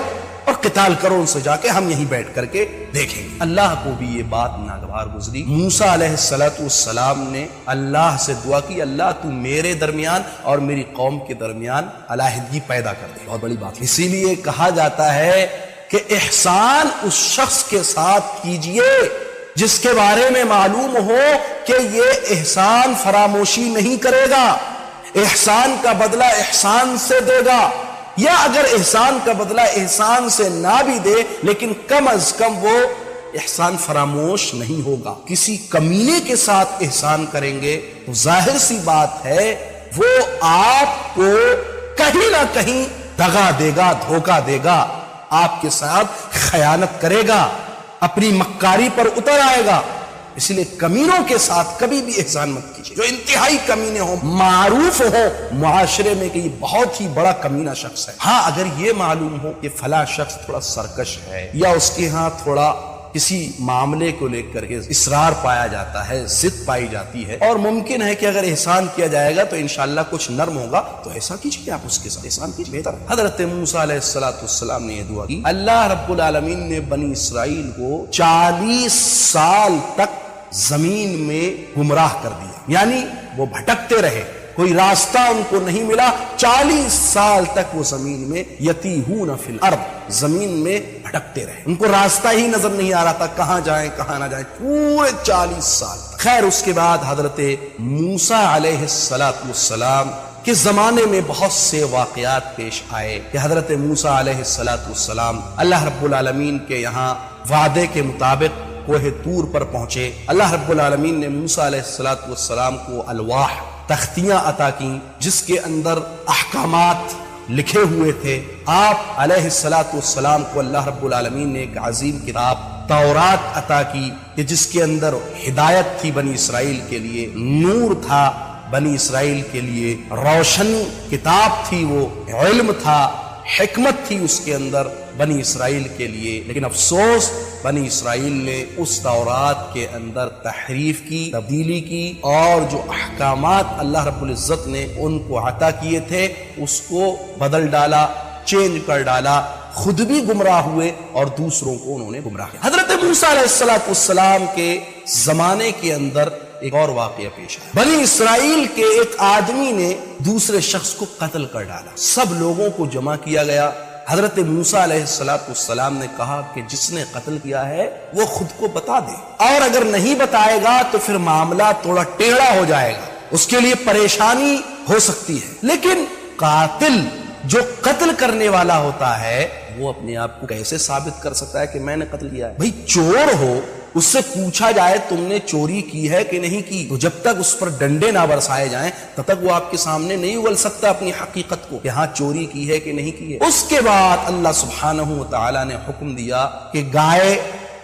اور قتال کرو ان سے جا کے، ہم یہیں بیٹھ کر کے دیکھیں گے۔ اللہ کو بھی یہ بات ناگوار گزری۔ موسیٰ علیہ السلام نے اللہ سے دعا کی، اللہ تو میرے درمیان اور میری قوم کے درمیان علیحدگی پیدا کر دے۔ بہت بڑی بات، اسی لیے کہا جاتا ہے کہ احسان اس شخص کے ساتھ کیجئے جس کے بارے میں معلوم ہو کہ یہ احسان فراموشی نہیں کرے گا، احسان کا بدلہ احسان سے دے گا، یا اگر احسان کا بدلہ احسان سے نہ بھی دے لیکن کم از کم وہ احسان فراموش نہیں ہوگا۔ کسی کمینے کے ساتھ احسان کریں گے تو ظاہر سی بات ہے وہ آپ کو کہیں نہ کہیں دغا دے گا، دھوکہ دے گا، آپ کے ساتھ خیانت کرے گا، اپنی مکاری پر اتر آئے گا۔ اس لیے کمینوں کے ساتھ کبھی بھی احسان مت کیجیے، جو انتہائی کمینے ہوں، معروف ہوں معاشرے میں کہ یہ بہت ہی بڑا کمینہ شخص ہے۔ ہاں اگر یہ معلوم ہو کہ فلاں شخص تھوڑا سرکش ہے، یا اس کے ہاں تھوڑا کسی معاملے کو لے کر کے اصرار پایا جاتا ہے، ضد پائی جاتی ہے، اور ممکن ہے کہ اگر احسان کیا جائے گا تو انشاءاللہ کچھ نرم ہوگا، تو ایسا کیجیے، آپ اس کے ساتھ احسان کیجیے، بہتر۔ حضرت موسیٰ علیہ السلام نے یہ دعا کی، اللہ رب العالمین نے بنی اسرائیل کو 40 سال تک زمین میں گمراہ کر دیا، یعنی وہ بھٹکتے رہے، کوئی راستہ ان کو نہیں ملا، 40 سال تک وہ زمین میں یتیہون فی الارض، زمین میں بھٹکتے رہے، ان کو راستہ ہی نظر نہیں آ رہا تھا، کہاں جائیں کہاں نہ جائیں، پورے 40 سال تک۔ خیر اس کے بعد حضرت موسیٰ علیہ السلام کے زمانے میں بہت سے واقعات پیش آئے کہ حضرت موسیٰ علیہ السلام اللہ رب العالمین کے یہاں وعدے کے مطابق کوہ طور پر پہنچے۔ اللہ رب العالمین نے موسیٰ علیہ السلام کو الواح، تختیاں عطا کیں جس کے اندر احکامات لکھے ہوئے تھے۔ آپ علیہ السلام کو اللہ رب العالمین نے ایک عظیم کتاب تورات عطا کی کہ جس کے اندر ہدایت تھی بنی اسرائیل کے لیے، نور تھا بنی اسرائیل کے لیے، روشن کتاب تھی، وہ علم تھا، حکمت تھی اس کے اندر بنی اسرائیل کے لیے۔ لیکن افسوس بنی اسرائیل نے اس تورات کے اندر تحریف کی، تبدیلی کی، اور جو احکامات اللہ رب العزت نے ان کو عطا کیے تھے اس کو بدل ڈالا، چینج کر ڈالا، خود بھی گمراہ ہوئے اور دوسروں کو انہوں نے گمراہ کیا۔ حضرت موسیٰ علیہ السلام کے زمانے کے اندر ایک اور واقعہ پیش آیا۔ بنی اسرائیل کے ایک آدمی نے دوسرے شخص کو قتل کر ڈالا، سب لوگوں کو جمع کیا گیا۔ حضرت موسیٰ علیہ السلام نے کہا کہ جس نے قتل کیا ہے وہ خود کو بتا دے، اور اگر نہیں بتائے گا تو پھر معاملہ تھوڑا ٹیڑھا ہو جائے گا، اس کے لیے پریشانی ہو سکتی ہے۔ لیکن قاتل جو قتل کرنے والا ہوتا ہے وہ اپنے آپ کو کیسے ثابت کر سکتا ہے کہ میں نے قتل کیا ہے؟ بھئی چور ہو، اس سے پوچھا جائے تم نے چوری کی ہے کہ نہیں کی، تو جب تک اس پر ڈنڈے نہ برسائے جائیں تب تک وہ آپ کے سامنے نہیں اگل سکتا اپنی حقیقت کو کہ ہاں چوری کی ہے کہ نہیں کی ہے۔ اس کے بعد اللہ سبحانہ وتعالی نے حکم دیا کہ گائے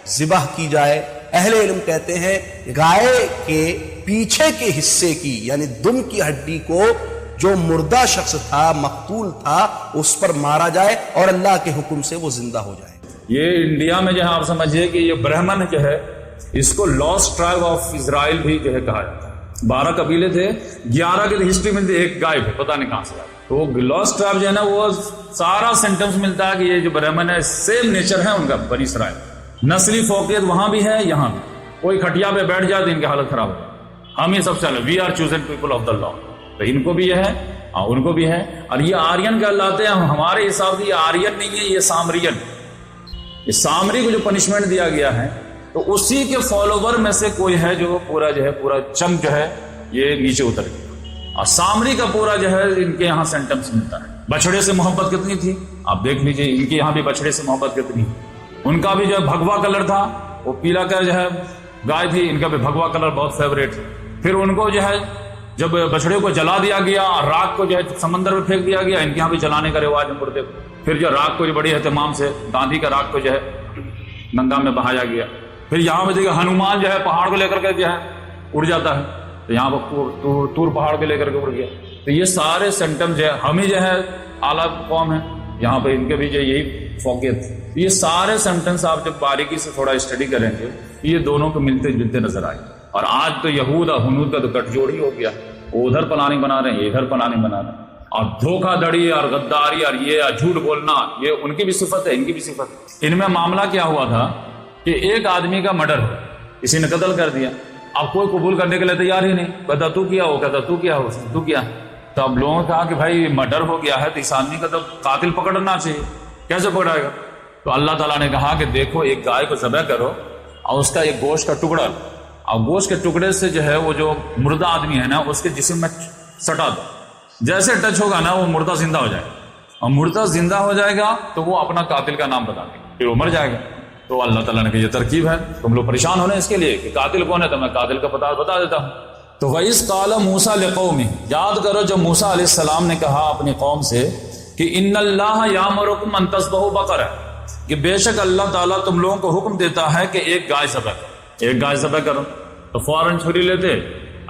ذبح کی جائے۔ اہل علم کہتے ہیں گائے کے پیچھے کے حصے کی یعنی دم کی ہڈی کو جو مردہ شخص تھا، مقتول تھا، اس پر مارا جائے اور اللہ کے حکم سے وہ زندہ ہو جائے۔ یہ انڈیا میں جو ہے آپ سمجھیے کہ یہ برہمن جو ہے اس کو لاسٹ ٹرائب آف اسرائیل بھی جو ہے کہا جاتا ہے۔ 12 قبیلے تھے، 11 کی ہسٹری میں ایک غائب ہے، پتہ نہیں کہاں سے آیا۔ تو وہ لاسٹ ٹرائب جو ہے نا وہ سارا سینٹمس ملتا ہے کہ یہ جو برہمن ہے سیم نیچر ہے ان کا بنی اسرائیل، نسلی فوقیت وہاں بھی ہے یہاں بھی۔ کوئی کھٹیا پہ بیٹھ جائے تو ان کی حالت خراب ہو جائے۔ ہم ہی سب سے we are chosen people of the law, تو ان کو بھی یہ ہے اور ان کو بھی ہے۔ اور یہ آرین کہلاتے ہیں، ہمارے حساب سے یہ آرین نہیں ہے، یہ سامرین۔ یہ سامری کو جو پنشمنٹ دیا گیا ہے تو اسی کے فالوور میں سے کوئی ہے جو پورا چنک جو ہے یہ نیچے اتر گیا، اور سامری کا پورا جو ہے ان کے یہاں سینٹمس ملتا ہے۔ بچڑے سے محبت کتنی تھی آپ دیکھ لیجئے، ان کے یہاں بھی بچڑے سے محبت کتنی، ان کا بھی جو ہے بھگوا کلر تھا، وہ پیلا کلر جو ہے گائے تھی، ان کا بھی بھگوا کلر بہت فیوریٹ۔ پھر ان کو جو ہے جب بچڑے کو جلا دیا گیا اور راک کو جو ہے سمندر میں پھینک دیا گیا، ان کے یہاں بھی جلانے کا رواج ہے مردے کو۔ پھر جو راک کو جو بڑی اہتمام سے گاندھی کا راک کو جو ہے گنگا میں بہایا گیا۔ پھر یہاں پہ دیکھا ہنومان جو ہے پہاڑ کو لے کر کے جو ہے اڑ جاتا ہے، تو یہاں پہ تور پہاڑ کو لے کر کے اڑ گیا۔ تو یہ سارے سمٹم جو ہے ہم ہی جو ہے اعلیٰ قوم ہے، یہاں پہ ان کے بھی جو یہی فوقیت. یہ سارے سینٹنس آپ جب باریکی سے تھوڑا اسٹڈی کریں گے یہ دونوں کو ملتے جلتے نظر آئے. اور آج تو یہود اور ہنود کا تو گٹھ جوڑ ہی ہو گیا. وہ ادھر پلاننگ بنا رہے ہیں, ادھر پلاننگ بنا رہے ہیں. اور دھوکہ دڑی اور غداری اور یہ جھوٹ بولنا یہ ان کی بھی صفت ہے, ان کی بھی صفت ہے. ان میں معاملہ کیا ہوا تھا کہ ایک آدمی کا مرڈر ہے, کسی نے قتل کر دیا. اب کوئی قبول کرنے کے لیے تیار ہی نہیں, کہتا تو کیا ہو, کہتا تو کیا ہو, تو کیا. تو اب لوگوں نے کہا کہ بھائی مرڈر ہو گیا ہے تو اس آدمی کا تو قاتل پکڑنا چاہیے, کیسے پکڑائے گا. تو اللہ تعالیٰ نے کہا کہ دیکھو ایک گائے کو ذبح کرو اور اس کا ایک گوشت کا ٹکڑا, اور گوشت کے ٹکڑے سے جو ہے وہ جو مردہ آدمی ہے نا اس کے جسم میں سٹا دو. جیسے ٹچ ہوگا نا وہ مردہ زندہ ہو جائے گا, اور مردہ زندہ ہو جائے گا تو وہ اپنا قاتل کا نام بتا دے گا, پھر وہ مر جائے گا. تو اللہ تعالیٰ نے کہا یہ ترکیب ہے, تم لوگ پریشان ہونے اس کے لیے کہ قاتل کون ہے, تو میں قاتل کا پتہ بتا دیتا ہوں. تو وَإِذْ قَالَ مُوسَىٰ لِقَوْمِهِ, یاد کرو جب موسیٰ علیہ السلام نے کہا اپنی قوم سے کہ ان اللہ یامرکم ان تذبحوا بقرہ, کہ بے شک اللہ تعالیٰ تم لوگوں کو حکم دیتا ہے کہ ایک گائے ذبح کرو. ایک گائے ذبح کرو تو فوراً چھری لیتے,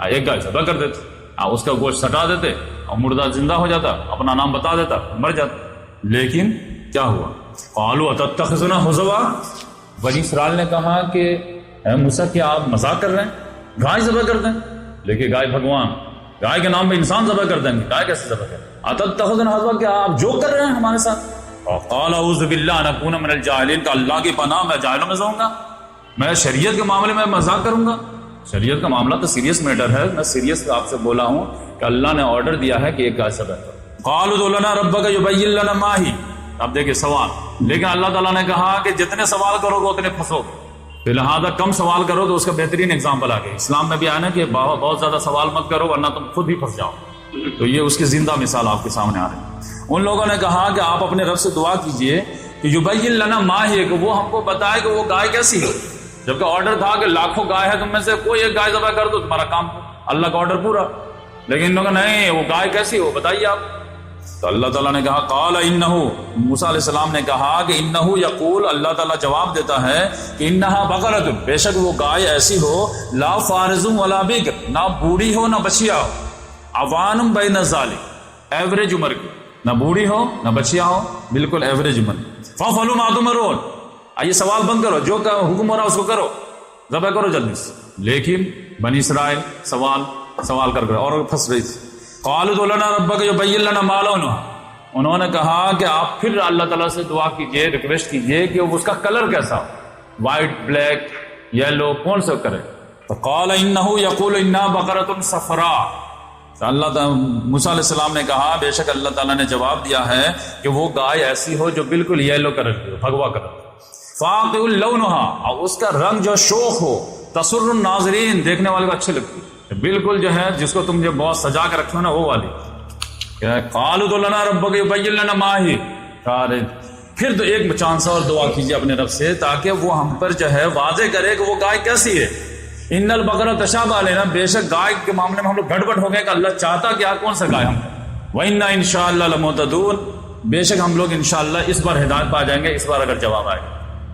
ایک گائے ذبح کر دیتے, اس کا گوشت سٹا دیتے اور مردہ زندہ ہو جاتا, اپنا نام بتا دیتا, مر جاتا. لیکن کیا ہوا, قالوا اتتخذنا ہزوا, بنی اسرائیل نے کہا کہ اے موسیٰ کیا آپ مذاق کر رہے ہیں, گائے ذبح کر دیں. لیکن گائے بھگوان, گائے کے نام پہ انسان ذبح کر دیں گے, گائے کیسے ذبح کریں. اتتخذنا ہزوا, کیا آپ جو کر رہے ہیں ہمارے ساتھ. قال اعوذ باللہ ان اکون من الجاہلین, کا اللہ کی پناہ میں جاہلوں میں جاؤں گا, میں شریعت کے معاملے میں مذاق کروں گا. شریعت کا معاملہ تو سیریس میٹر ہے, میں سیریس آپ سے بولا ہوں کہ اللہ نے آرڈر دیا ہے کہ ایک گائے ذبح کرو. قالوا ادع لنا ربک یبین لنا ما ہی. اب دیکھیں سوال, لیکن اللہ تعالیٰ نے کہا کہ جتنے سوال کرو گے اتنے پھنسو گے, تو لہٰذا کم سوال کرو تو اس کا بہترین اگزامپل آ گیا. اسلام میں بھی آیا نا کہ بہت زیادہ سوال مت کرو ورنہ تم خود ہی پھنس جاؤ. تو یہ اس کی زندہ مثال آپ کے سامنے آ رہی ہے. ان لوگوں نے کہا کہ آپ اپنے رب سے دعا کیجئے کہ یبین لنا ما ہی, کہ وہ ہم کو بتائے کہ وہ گائے کیسی ہے. جبکہ آرڈر تھا کہ لاکھوں گائے ہے, تم میں سے کوئی ایک گائے ذبح کر دو, تمہارا کام, اللہ کا آرڈر پورا. لیکن ان لوگوں نے نہیں, وہ گائے کیسی ہو بتائیے آپ. تو اللہ تعالیٰ نے کہا قال انہ, موسیٰ علیہ السلام نے کہا کہ انہ یقول, اللہ تعالیٰ جواب دیتا ہے کہ انہا بقرۃ, بے شک وہ گائے ایسی ہو لا فارض ولا بکر, نہ بوڑھی ہو نہ بچیا ہو, عوان بین الذالک, ایوریج عمر کی, نہ بوڑھی ہو نہ بچیا ہو, بالکل ایوریج عمر. فافعلوا ما تؤمرون, آئیے سوال بند کرو, جو حکم ہو رہا اس کو کرو, ذبح کرو جلدی سے. لیکن بنی اسرائیل سوال کر اور پھنس رہی تھی. قالوا ادع لنا ربک یبین لنا ما لونها, انہوں نے کہا کہ آپ پھر اللہ تعالیٰ سے دعا کیجئے, ریکویسٹ کیجئے کہ اس کا کلر کیسا ہو, وائٹ, بلیک, یلو, کون سا کرے. فقال انہ یقول انہا بقرۃ صفراء, اللہ تعالیٰ موسیٰ علیہ السلام نے کہا بے شک اللہ تعالیٰ نے جواب دیا ہے کہ وہ گائے ایسی ہو جو بالکل یلو کلر کی ہو, بھگوا کلر. فاقع لونها, اور اس کا رنگ جو شوخ ہو, تسر الناظرین, دیکھنے والے کو اچھے لگتی, بالکل جو ہے جس کو تم جو بہت سجا کر رکھو نا وہ والی. قالوا ادع لنا ربک یبین لنا ما ہی, پھر تو ایک چانس اور دعا کیجیے اپنے رب سے تاکہ وہ ہم پر جو ہے واضح کرے کہ وہ گائے کیسی ہے. ان البقرۃ تشابہ علینا, بے شک گائے کے معاملے میں ہم لوگ گڑبڑ ہو گئے کہ اللہ چاہتا کیا, کون سا گائے ہم. وَإِنَّا إِنْ شَاءَ اللَّهُ لَمُهْتَدُونَ, بے شک ہم لوگ انشاءاللہ اس بار ہدایت پا جائیں گے, اس بار اگر جواب آئے.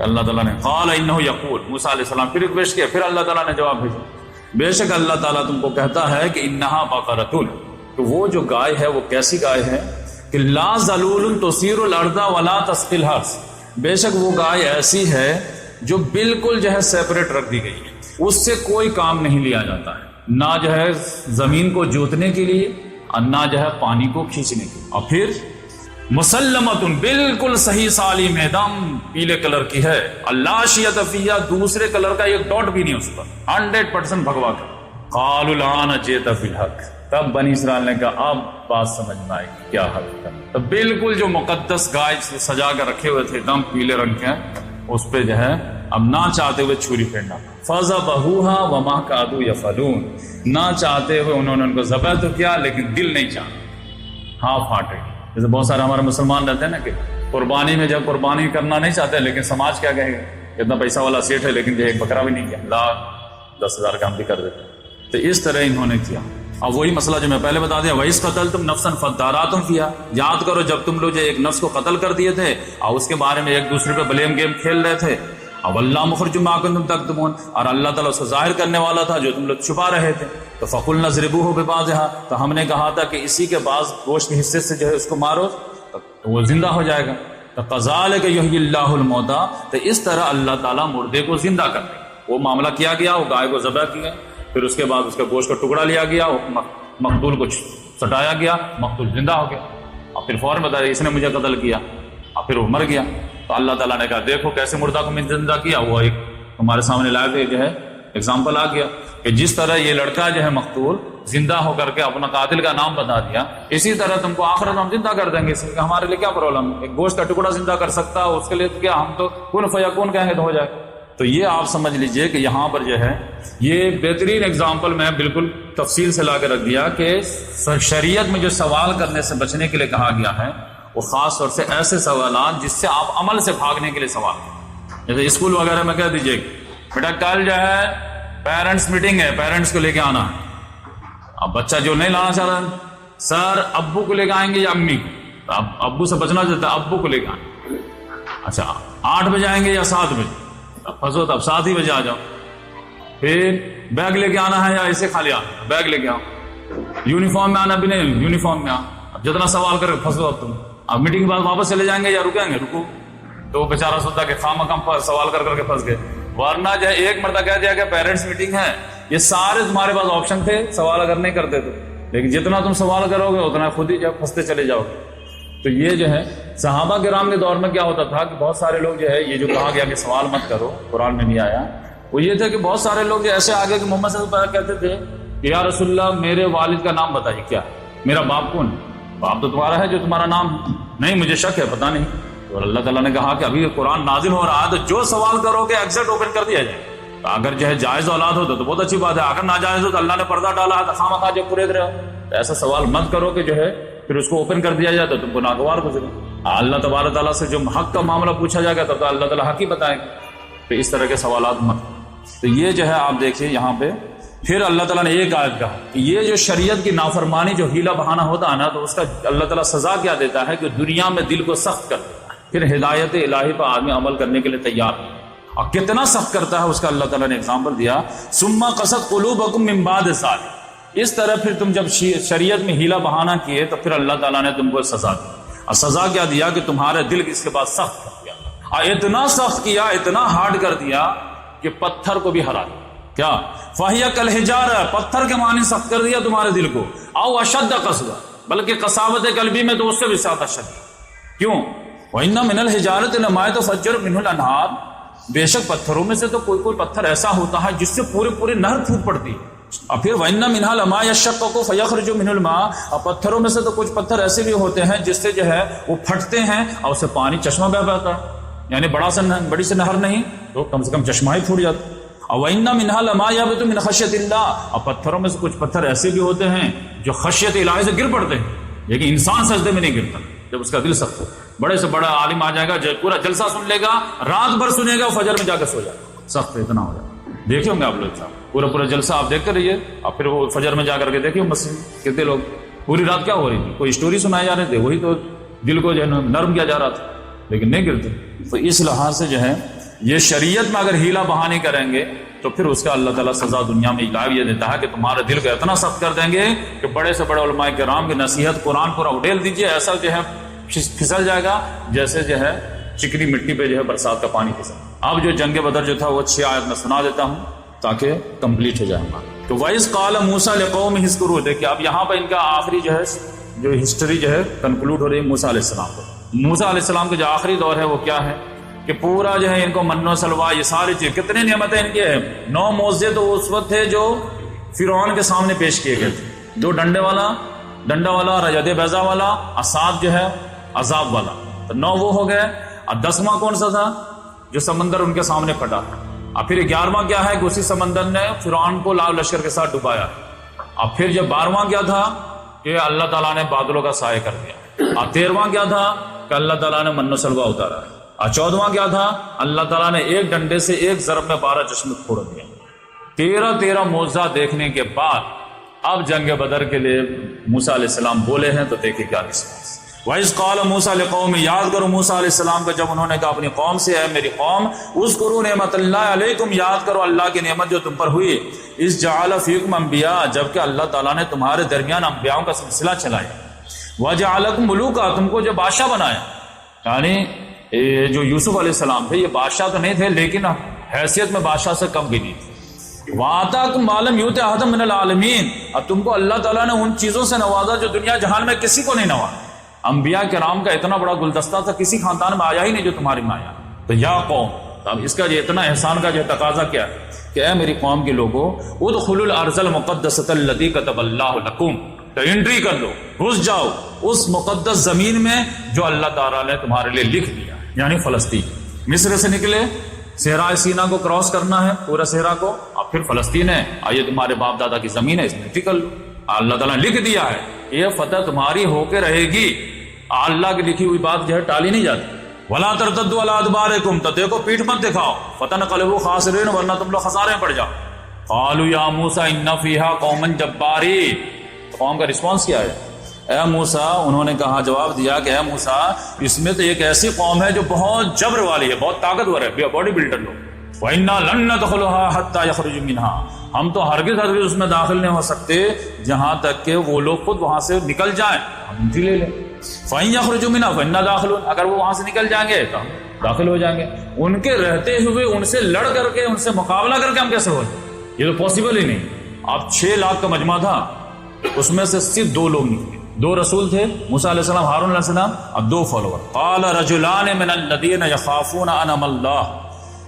اللہ تعالیٰ نے قال انہ یقول, موسیٰ علیہ السلام پھر ریکویسٹ کیا, پھر اللہ تعالیٰ نے جواب بھیجا, بے شک اللہ تعالیٰ تم کو کہتا ہے کہ انہا بقرۃ, تو وہ جو گائے ہے وہ کیسی گائے ہے کہ لا ذلول تثیر الارض ولا تسقی الحرث, بے شک وہ گائے ایسی ہے جو بالکل جو ہے سیپریٹ رکھ دی گئی ہے, اس سے کوئی کام نہیں لیا جاتا ہے, نہ جو ہے زمین کو جوتنے کے لیے اور نہ جو ہے پانی کو کھینچنے کے لیے. اور پھر مسلمتن, بالکل صحیح سالم, دم پیلے کلر کی ہے, اللہ شیت فیہا, دوسرے کلر کا ایک ڈاٹ بھی نہیں اس پر, 100% بھگوا کر. قالوا الآن جئت بالحق, تب بنی اسرائیل نے کہا اب بات سمجھ میں آئی کیا حق کرنا. تو بالکل جو مقدس گائے سجا کر رکھے ہوئے تھے دم پیلے رنگ کے, اس پہ جو ہے اب نہ چاہتے ہوئے چھری پھیرنا. فذبحوها وما كادوا يفعلون, نہ چاہتے ہوئے انہوں نے ان کو ذبح تو کیا لیکن دل نہیں چاہتا, ہاف ہارٹڈ. جیسے بہت سارے ہمارے مسلمان رہتے ہیں نا کہ قربانی میں جب قربانی کرنا نہیں چاہتے لیکن سماج کیا کہے گا, اتنا پیسہ والا سیٹ ہے لیکن جو ایک بکرا بھی نہیں کیا, لاکھ 10,000 کا ہم بھی کر دیتے. تو اس طرح انہوں نے کیا. اب وہی مسئلہ جو میں پہلے بتا دیا, وَإِذْ قَتَلْتُمْ نَفْسًا فَادَّارَأْتُمْ فِيهَا, یاد کرو جب تم لوگ ایک نفس کو قتل کر دیے تھے اور اس کے بارے میں ایک دوسرے پہ بلیم گیم کھیل رہے تھے. اب اللہ مخرج ما کنتم تکتمون, اور اللہ تعالیٰ اس کو ظاہر کرنے والا تھا جو تم لوگ چھپا رہے تھے. تو فَقُلْنَا اضْرِبُوهُ بِبَعْضِهَا, تو ہم نے کہا تھا کہ اسی کے بعض گوشت کے حصے سے جو ہے اس کو مارو تو وہ زندہ ہو جائے گا. تو کذالک یحیی اللہ الموتیٰ، تو اس طرح اللہ تعالیٰ مردے کو زندہ کرتے ہیں۔ وہ معاملہ کیا گیا، وہ گائے کو ذبح کیا، پھر اس کے بعد اس کے گوشت کا ٹکڑا لیا گیا، مقتول کو سٹایا گیا، مقتول زندہ ہو گیا، اور پھر فوراً بتایا اس نے مجھے قتل کیا، اور پھر وہ مر گیا۔ تو اللہ تعالیٰ نے کہا دیکھو کیسے مردہ کو میں نے زندہ کیا۔ وہ ایک ہمارے سامنے لایا کہ جو ہے اگزامپل آ گیا کہ جس طرح یہ لڑکا جو ہے مقتول زندہ ہو کر کے اپنا قاتل کا نام بتا دیا، اسی طرح تم کو آخرت میں ہم زندہ کر دیں گے۔ اس میں ہمارے لیے کیا پرابلم ہے؟ ایک گوشت کا ٹکڑا زندہ کر سکتا ہے، اس کے لیے تو کیا، ہم تو کن فیکون کہیں گے تو ہو جائے۔ تو یہ آپ سمجھ لیجئے کہ یہاں پر جو ہے یہ بہترین اگزامپل میں بالکل تفصیل سے لا کے رکھ دیا کہ شریعت میں جو سوال کرنے سے بچنے کے لیے کہا گیا ہے وہ خاص طور سے ایسے سوالات جس سے آپ عمل سے بھاگنے کے لیے سوال کریں۔ جیسے اسکول وغیرہ میں کہہ دیجئے بیٹا کل جو ہے پیرنٹس میٹنگ ہے، پیرنٹس کو لے کے آنا ہے۔ اب بچہ جو نہیں لانا چاہ رہا ہے، سر ابو کو لے کے آئیں گے یا امی کو؟ اب ابو سے بچنا چاہتا ہے، ابو کو لے کے آئیں۔ اچھا 8 بجے آئیں گے یا 7 بجے؟ اب پھنسو تو اب 7 ہی بجے آ جاؤ۔ پھر بیگ لے کے آنا ہے یا ایسے خالی آنا؟ بیگ لے کے آؤ۔ یونیفارم میں آنا بھی نہیں، یونیفارم میں آ۔ اب جتنا سوال کر پھنسو اب تم۔ اب میٹنگ کے بعد واپس چلے جائیں گے یا رکیں گے؟ رکو۔ تو وہ بیچارہ سوچتا کہ خام کم سوال کر کے پھنس گئے، ورنہ جو ایک مرتبہ کہہ دیا کہ پیرنٹس میٹنگ ہے، یہ سارے تمہارے پاس آپشن تھے سوال اگر نہیں کرتے تو، لیکن جتنا تم سوال کرو گے اتنا خود ہی جب پھنستے چلے جاؤ گے۔ تو یہ جو ہے صحابہ کرام کے دور میں کیا ہوتا تھا کہ بہت سارے لوگ جو ہے یہ جو کہا گیا کہ سوال مت کرو، قرآن میں نہیں آیا، وہ یہ تھا کہ بہت سارے لوگ ایسے آگے کہ محمد صلی اللہ علیہ وسلم کہتے تھے کہ یا رسول اللہ میرے والد کا نام بتائیے، کیا میرا باپ کون ہے؟ باپ تو تمہارا ہے جو تمہارا نام نہیں، مجھے شک ہے پتہ نہیں۔ اور اللہ تعالیٰ نے کہا کہ ابھی قرآن نازل ہو رہا ہے تو جو سوال کرو گے ایگزٹ اوپن کر دیا جائے۔ اگر جو ہے جائز اولاد ہو تو بہت اچھی بات ہے، اگر ناجائز ہو تو اللہ نے پردہ ڈالا ہے تو خامخواہ جو پورے رہے ہو، ایسا سوال مت کرو کہ جو ہے پھر اس کو اوپن کر دیا جائے تو تم کو ناگوار گزرے۔ اللہ تبارک تعالیٰ سے جو حق کا معاملہ پوچھا جائے گا تب تو اللہ تعالیٰ حق ہی بتائے گا، تو اس طرح کے سوالات مت۔ تو یہ جو ہے آپ دیکھیے یہاں پہ پھر اللہ تعالیٰ نے ایک آیت کہا کہ یہ جو شریعت کی نافرمانی جو ہیلا بہانہ ہوتا ہے نا، تو اس کا اللہ تعالیٰ سزا کیا دیتا ہے کہ دنیا میں دل کو سخت کر دیتا ہے، پھر ہدایت الہی پر آدمی عمل کرنے کے لیے تیار ہے، اور کتنا سخت کرتا ہے اس کا اللہ تعالیٰ نے اگزامپل دیا، ثم قست قلوبکم من بعد ذلک۔ اس طرح پھر تم جب شریعت میں ہیلا بہانہ کیے تو پھر اللہ تعالیٰ نے تم کو سزا دی، اور سزا کیا دیا کہ تمہارے دل اس کے بعد سخت کر دیا، اور اتنا سخت کیا، اتنا ہارڈ کر دیا کہ پتھر کو بھی ہرا دیا۔ کیا فہی کالحجارہ، پتھر کے معنی سخت کر دیا تمہارے دل کو، او اشد قسوہ، بلکہ قساوت قلبی میں تو اس سے بھی زیادہ شدید۔ کیوں؟ وَإِنَّ مِنَ الْحِجَارَةِ لَمَا يَتَفَجَّرُ مِنْهُ الْأَنْهَارُ، بے شک پتھروں میں سے تو کوئی پتھر ایسا ہوتا ہے جس سے پوری نہر پھوٹ پڑتی ہے۔ اور پھر وَإِنَّ مِنْهَا لَمَا يَشَّقَّقُ فَيَخْرُجُ مِنْهُ الْمَاءُ، اور پتھروں میں سے تو کچھ پتھر ایسے بھی ہوتے ہیں جس سے جو ہے وہ پھٹتے ہیں اور اس سے پانی چشمہ بہ بہتا ہے، یعنی بڑی سے نہر نہیں تو کم سے کم چشمہ ہی پھوٹ جاتا ہے۔ اور وَإِنَّ مِنْهَا لَمَا يَهْبِطُ مِنْ خَشْيَةِ اللَّهِ، اور پتھروں میں سے کچھ پتھر ایسے بھی ہوتے ہیں جو خشیت الہی سے گر پڑتے ہیں، لیکن انسان سجدے میں نہیں گرتا جب اس کا دل سخت ہو۔ بڑے سے بڑا عالم آ جائے گا، پورا جلسہ سن لے گا، رات بھر سنے گا، فجر میں جا کے سو جائے گا، سخت اتنا ہو جائے۔ دیکھے ہوں گے آپ لوگ پورا جلسہ آپ دیکھ کر رہیے، اور پھر وہ فجر میں جا کر کے دیکھیے مسجد کتنے لوگ پوری رات کیا ہو رہی تھی، کوئی اسٹوری سنائے جا رہے تھے، وہی تو دل کو جو ہے نرم کیا جا رہا تھا، لیکن نہیں گرتے۔ تو اس لحاظ سے جو ہے یہ شریعت میں اگر ہیلا بہانی کریں گے تو پھر اس کا اللہ تعالیٰ سزا دنیا میں یہ دیتا ہے کہ تمہارے دل کو اتنا سخت کر دیں گے کہ بڑے سے بڑے علماء کرام کی نصیحت قرآن پورا اڈیل دیجیے، ایسا جو ہے پھسل جائے گا جیسے جو ہے چکنی مٹی پہ جو ہے برسات کا پانی پھسل۔ اب جو جنگ بدر جو تھا وہ 6 آیت میں سنا دیتا ہوں تاکہ کمپلیٹ ہو جائے ہمارا۔ تو وَإِذْ قَالَ مُوسَىٰ لِقَوْمِهِ اذْكُرُوا، دیکھیے اب یہاں پہ ان کا آخری جو ہے جو ہسٹری جو ہے کنکلوڈ ہو رہی ہے موسیٰ علیہ السلام کو۔ موسیٰ علیہ السلام کا جو آخری دور ہے وہ کیا ہے کہ پورا جو ہے ان کو من و سلوا یہ ساری چیز، کتنے نعمتیں ان کے ہیں، 9 معجزے تو اس وقت تھے جو فرعون کے سامنے پیش کیے گئے تھے، 2 ڈنڈا والا رجد بیضا والا، اور 7 جو ہے عذاب والا، تو 9 وہ ہو گئے، اور 10واں کون سا تھا جو سمندر ان کے سامنے پھٹا، اور پھر 11واں کیا ہے کہ اسی سمندر نے فرعون کو لاؤ لشکر کے ساتھ ڈبایا، اور پھر جب 12واں کیا تھا کہ اللہ تعالیٰ نے بادلوں کا سایہ کر دیا، اور 13واں کیا تھا کہ اللہ تعالیٰ نے من و سلوا اتارا، اور 14واں کیا تھا اللہ تعالیٰ نے ایک ڈنڈے سے ایک ضرب میں 12 چشمے پھوڑ دیا۔ 13 معجزہ دیکھنے کے بعد اب جنگ بدر کے لیے موسیٰ علیہ السلام بولے ہیں، تو دیکھیں کیا رسپانس۔ وَإِذْ قَالَ مُوسَىٰ لِقَوْمِهِ، یاد کرو موسیٰ علیہ السلام کا جب انہوں نے کہا اپنی قوم سے، اے میری قوم، اذکروا نعمت اللہ علیکم، یاد کرو اللہ کی نعمت جو تم پر ہوئی، اذ جعل فیکم انبیاء، جبکہ اللہ تعالیٰ نے تمہارے درمیان انبیاؤں کا سلسلہ چلایا، وجعلکم ملوکا، تم کو جو بادشاہ بنایا، یعنی جو یوسف علیہ السلام تھے یہ بادشاہ تو نہیں تھے لیکن حیثیت میں بادشاہ سے کم بھی نہیں تھے. وَآتَاكُمْ مَا لَمْ يُؤْتِ أَحَدًا مِنَ الْعَالَمِينَ. اب تم کو اللہ تعالیٰ نے ان چیزوں سے نوازا جو دنیا جہان میں کسی کو نہیں نوازا. انبیاء کرام کا اتنا بڑا گلدستہ تھا کسی خاندان میں آیا ہی نہیں جو تمہاری میں آیا. تو یا قوم، اب اس کا جو اتنا احسان کا جو تقاضا کیا ہے کہ اے میری قوم کے لوگوں، ادخلوا الارض المقدسۃ التي كتب اللہ لکم، تو انٹری کر لو، گھس جاؤ اس مقدس زمین میں جو اللہ تعالیٰ نے تمہارے لیے لکھ دیا، یعنی فلسطین. مصر سے نکلے، صحرائے سینا کو کراس کرنا ہے، پورا صحرا کو، اب پھر فلسطین ہے، آئیے تمہارے باپ دادا کی زمین ہے، اس میں انٹری کر لو. اللہ تعالیٰ نے لکھ دیا ہے یہ فتح تمہاری ہو کے رہے گی. اللہ کی لکھی ہوئی بات جو ہے ٹالی نہیں جاتی. وَلَا تَرْتَدُّوا عَلَىٰ أَدْبَارِكُمْ، تو دیکھو پیٹھ مت دکھاؤ، فَتَنْقَلِبُوا خَاسِرِينَ، ورنہ تم لوگ خسارے میں پڑ جاؤ. قَالُوا يَا مُوسَىٰ إِنَّ فِيهَا قَوْمًا جَبَّارِينَ. قوم کا رسپانس کیا ہے؟ اے موسیٰ، انہوں نے کہا، جواب دیا کہ اے موسیٰ اس میں تو ایک ایسی قوم ہے جو بہت جبر والی ہے، بہت طاقتور ہے، باڈی بلڈر لوگ. وَإِنَّا لَن نَدْخُلُهَا حَتَّىٰ يَخْرُجُوا مِنْهَا، ہم تو ہرگز اس میں داخل نہیں ہو سکتے جہاں تک کہ وہ لوگ خود وہاں سے نکل جائیں، ہم انٹری لے لیں. فَإِن يَخْرُجُوا مِنْهَا فَإِنَّا دَاخِلُونَ، اگر وہ وہاں سے نکل جائیں گے تو ہم داخل ہو جائیں گے. ان کے رہتے ہوئے ان سے لڑ کر کے، ان سے مقابلہ کر کے ہم کیسے ہو جائیں؟ یہ تو پاسبل ہی نہیں. اب 6 لاکھ کا مجمع تھا، اس میں سے صرف 2 لوگ نکلے. 2 رسول تھے، موسیٰ علیہ السلام، ہارون علیہ السلام، اور 2 فالوور. قال رجلان من الذین یخافون انعم اللہ،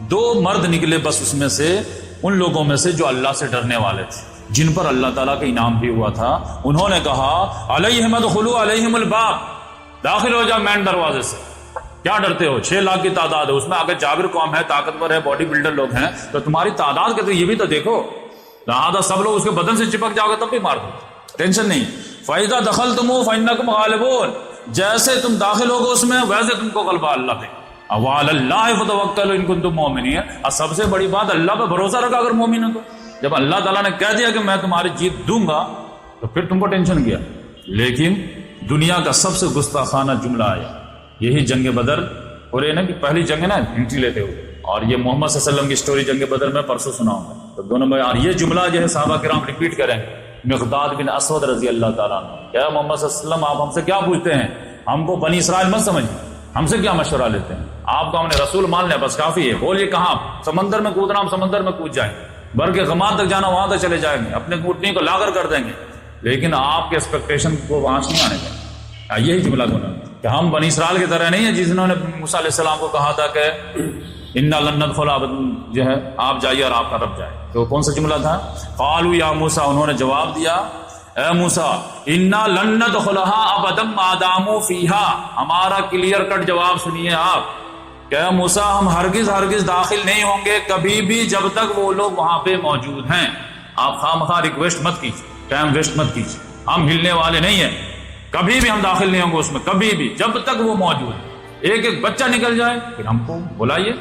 2 مرد نکلے بس اس میں سے، ان لوگوں میں سے جو اللہ سے ڈرنے والے تھے، جن پر اللہ تعالیٰ کا انعام بھی ہوا تھا. انہوں نے کہا علیہم ادخلوا علیہم الباب، داخل ہو جاؤ مین دروازے سے. کیا ڈرتے ہو؟ 6 لاکھ کی تعداد ہے، اس میں اگر جابر قوم ہے، طاقتور ہے، باڈی بلڈر لوگ ہیں، تو تمہاری تعداد کے تو یہ بھی تو دیکھو. لہٰذا سب لوگ اس کے بدن سے چپک جاؤ گے تب بھی مار دو، ٹینشن نہیں. فَإِذَا دَخَلْتُمُوهُ فَإِنَّكُمْ غَالِبُونَ، جیسے تم داخل ہوگے اس میں ویسے تم کو غلبہ اللہ دے. وَعَلَى اللَّهِ فَتَوَكَّلُوا إِن كُنتُم مُؤْمِنِينَ، اور سب سے بڑی بات اللہ پہ بھروسہ رکھا اگر مومن ہو تو. جب اللہ تعالیٰ نے کہہ دیا کہ میں تمہاری جیت دوں گا تو پھر تم کو ٹینشن کیا. لیکن دنیا کا سب سے گستاخانہ جملہ آیا، یہی جنگ بدر، اور یہ نا کہ پہلی جنگ ہے نا انٹری لیتے ہوئے، اور یہ محمد صلی اللہ علیہ وسلم کی سٹوری جنگ بدر میں پرسوں سناؤں گا. تو دونوں میں اور یہ جملہ جو ہے صحابہ کرام ریپیٹ کریں. مقداد بن اسود رضی اللہ تعالیٰ عنہ، کیا محمد صلی اللہ علیہ وسلم آپ ہم سے کیا پوچھتے ہیں؟ ہم کو بنی اسرائیل مت سمجھیں، ہم سے کیا مشورہ لیتے ہیں؟ آپ کو ہم نے رسول مان لیا بس کافی ہے. بولیے کہاں؟ سمندر میں کودنا، ہم سمندر میں کود جائیں گے، بر کے غماد تک جانا وہاں تک چلے جائیں گے، اپنے اونٹنی کو لاغر کر دیں گے، لیکن آپ کے ایکسپیکٹیشن کو وہاں نہیں آنے دیں. یہی جملہ گنا کہ ہم بنی اسرائیل کی طرح نہیں ہیں جنہوں نے موسیٰ علیہ السلام کو کہا تھا کہ اِنَّا لَن نَدْخُلَهَا، جو ہے آپ جائیے اور آپ کا رب جائے. تو کون سا جملہ تھا؟ قالوا یا موسیٰ، انہوں نے جواب دیا اے موسیٰ اِنَّا لَن نَدْخُلَهَا أَبَدًا مَا دَامُوا فِيهَا، ہمارا کلیئر کٹ جواب سنیے آپ کہ موسیٰ ہم ہرگز داخل نہیں ہوں گے کبھی بھی جب تک وہ لوگ وہاں پہ موجود ہیں. آپ خواہ ریکویسٹ مت کیجیے، ٹائم ویسٹ مت کیجیے، ہم ہلنے والے نہیں ہیں، کبھی بھی ہم داخل نہیں ہوں گے اس میں، کبھی بھی جب تک وہ موجود ہے. ایک بچہ نکل جائے پھر ہم کو بلائیے،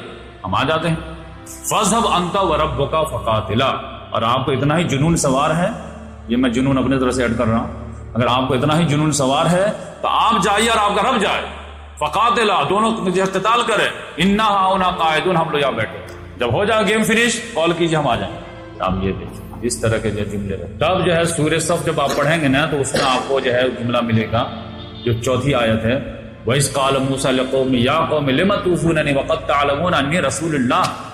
ہم آ جاتے ہیں. فَاذْهَبْ أَنْتَ وَرَبُّكَ فَقَاتِلَا، اور آپ کو اتنا ہی جنون سوار ہے، یہ میں جنون اپنے طرف سے ایڈ کر رہا ہوں، اگر آپ کو اتنا ہی جنون سوار ہے تو آپ جائیے اور آپ کا رب جائے. فقاتلا، دونوں قتال کرے. انا ہاؤنا قاعدون، ہم لوگ یہاں بیٹھے، جب ہو جائے گیم فنش کال کیجیے ہم آ جائیں. آپ یہ دیکھیں اس طرح کے جو جملے تب جو ہے سورہ صف جب آپ پڑھیں گے نا تو اس میں آپ کو جو ہے جملہ ملے گا جو 4 آیت ہے. وَإِذْ قَالَ مُوسَىٰ لِقَوْمِهِ يَا قَوْمِ لِمَ تُؤْذُونَنِي وَقَدْ تَعْلَمُونَ أَنِّي رَسُولُ اللَّهِ.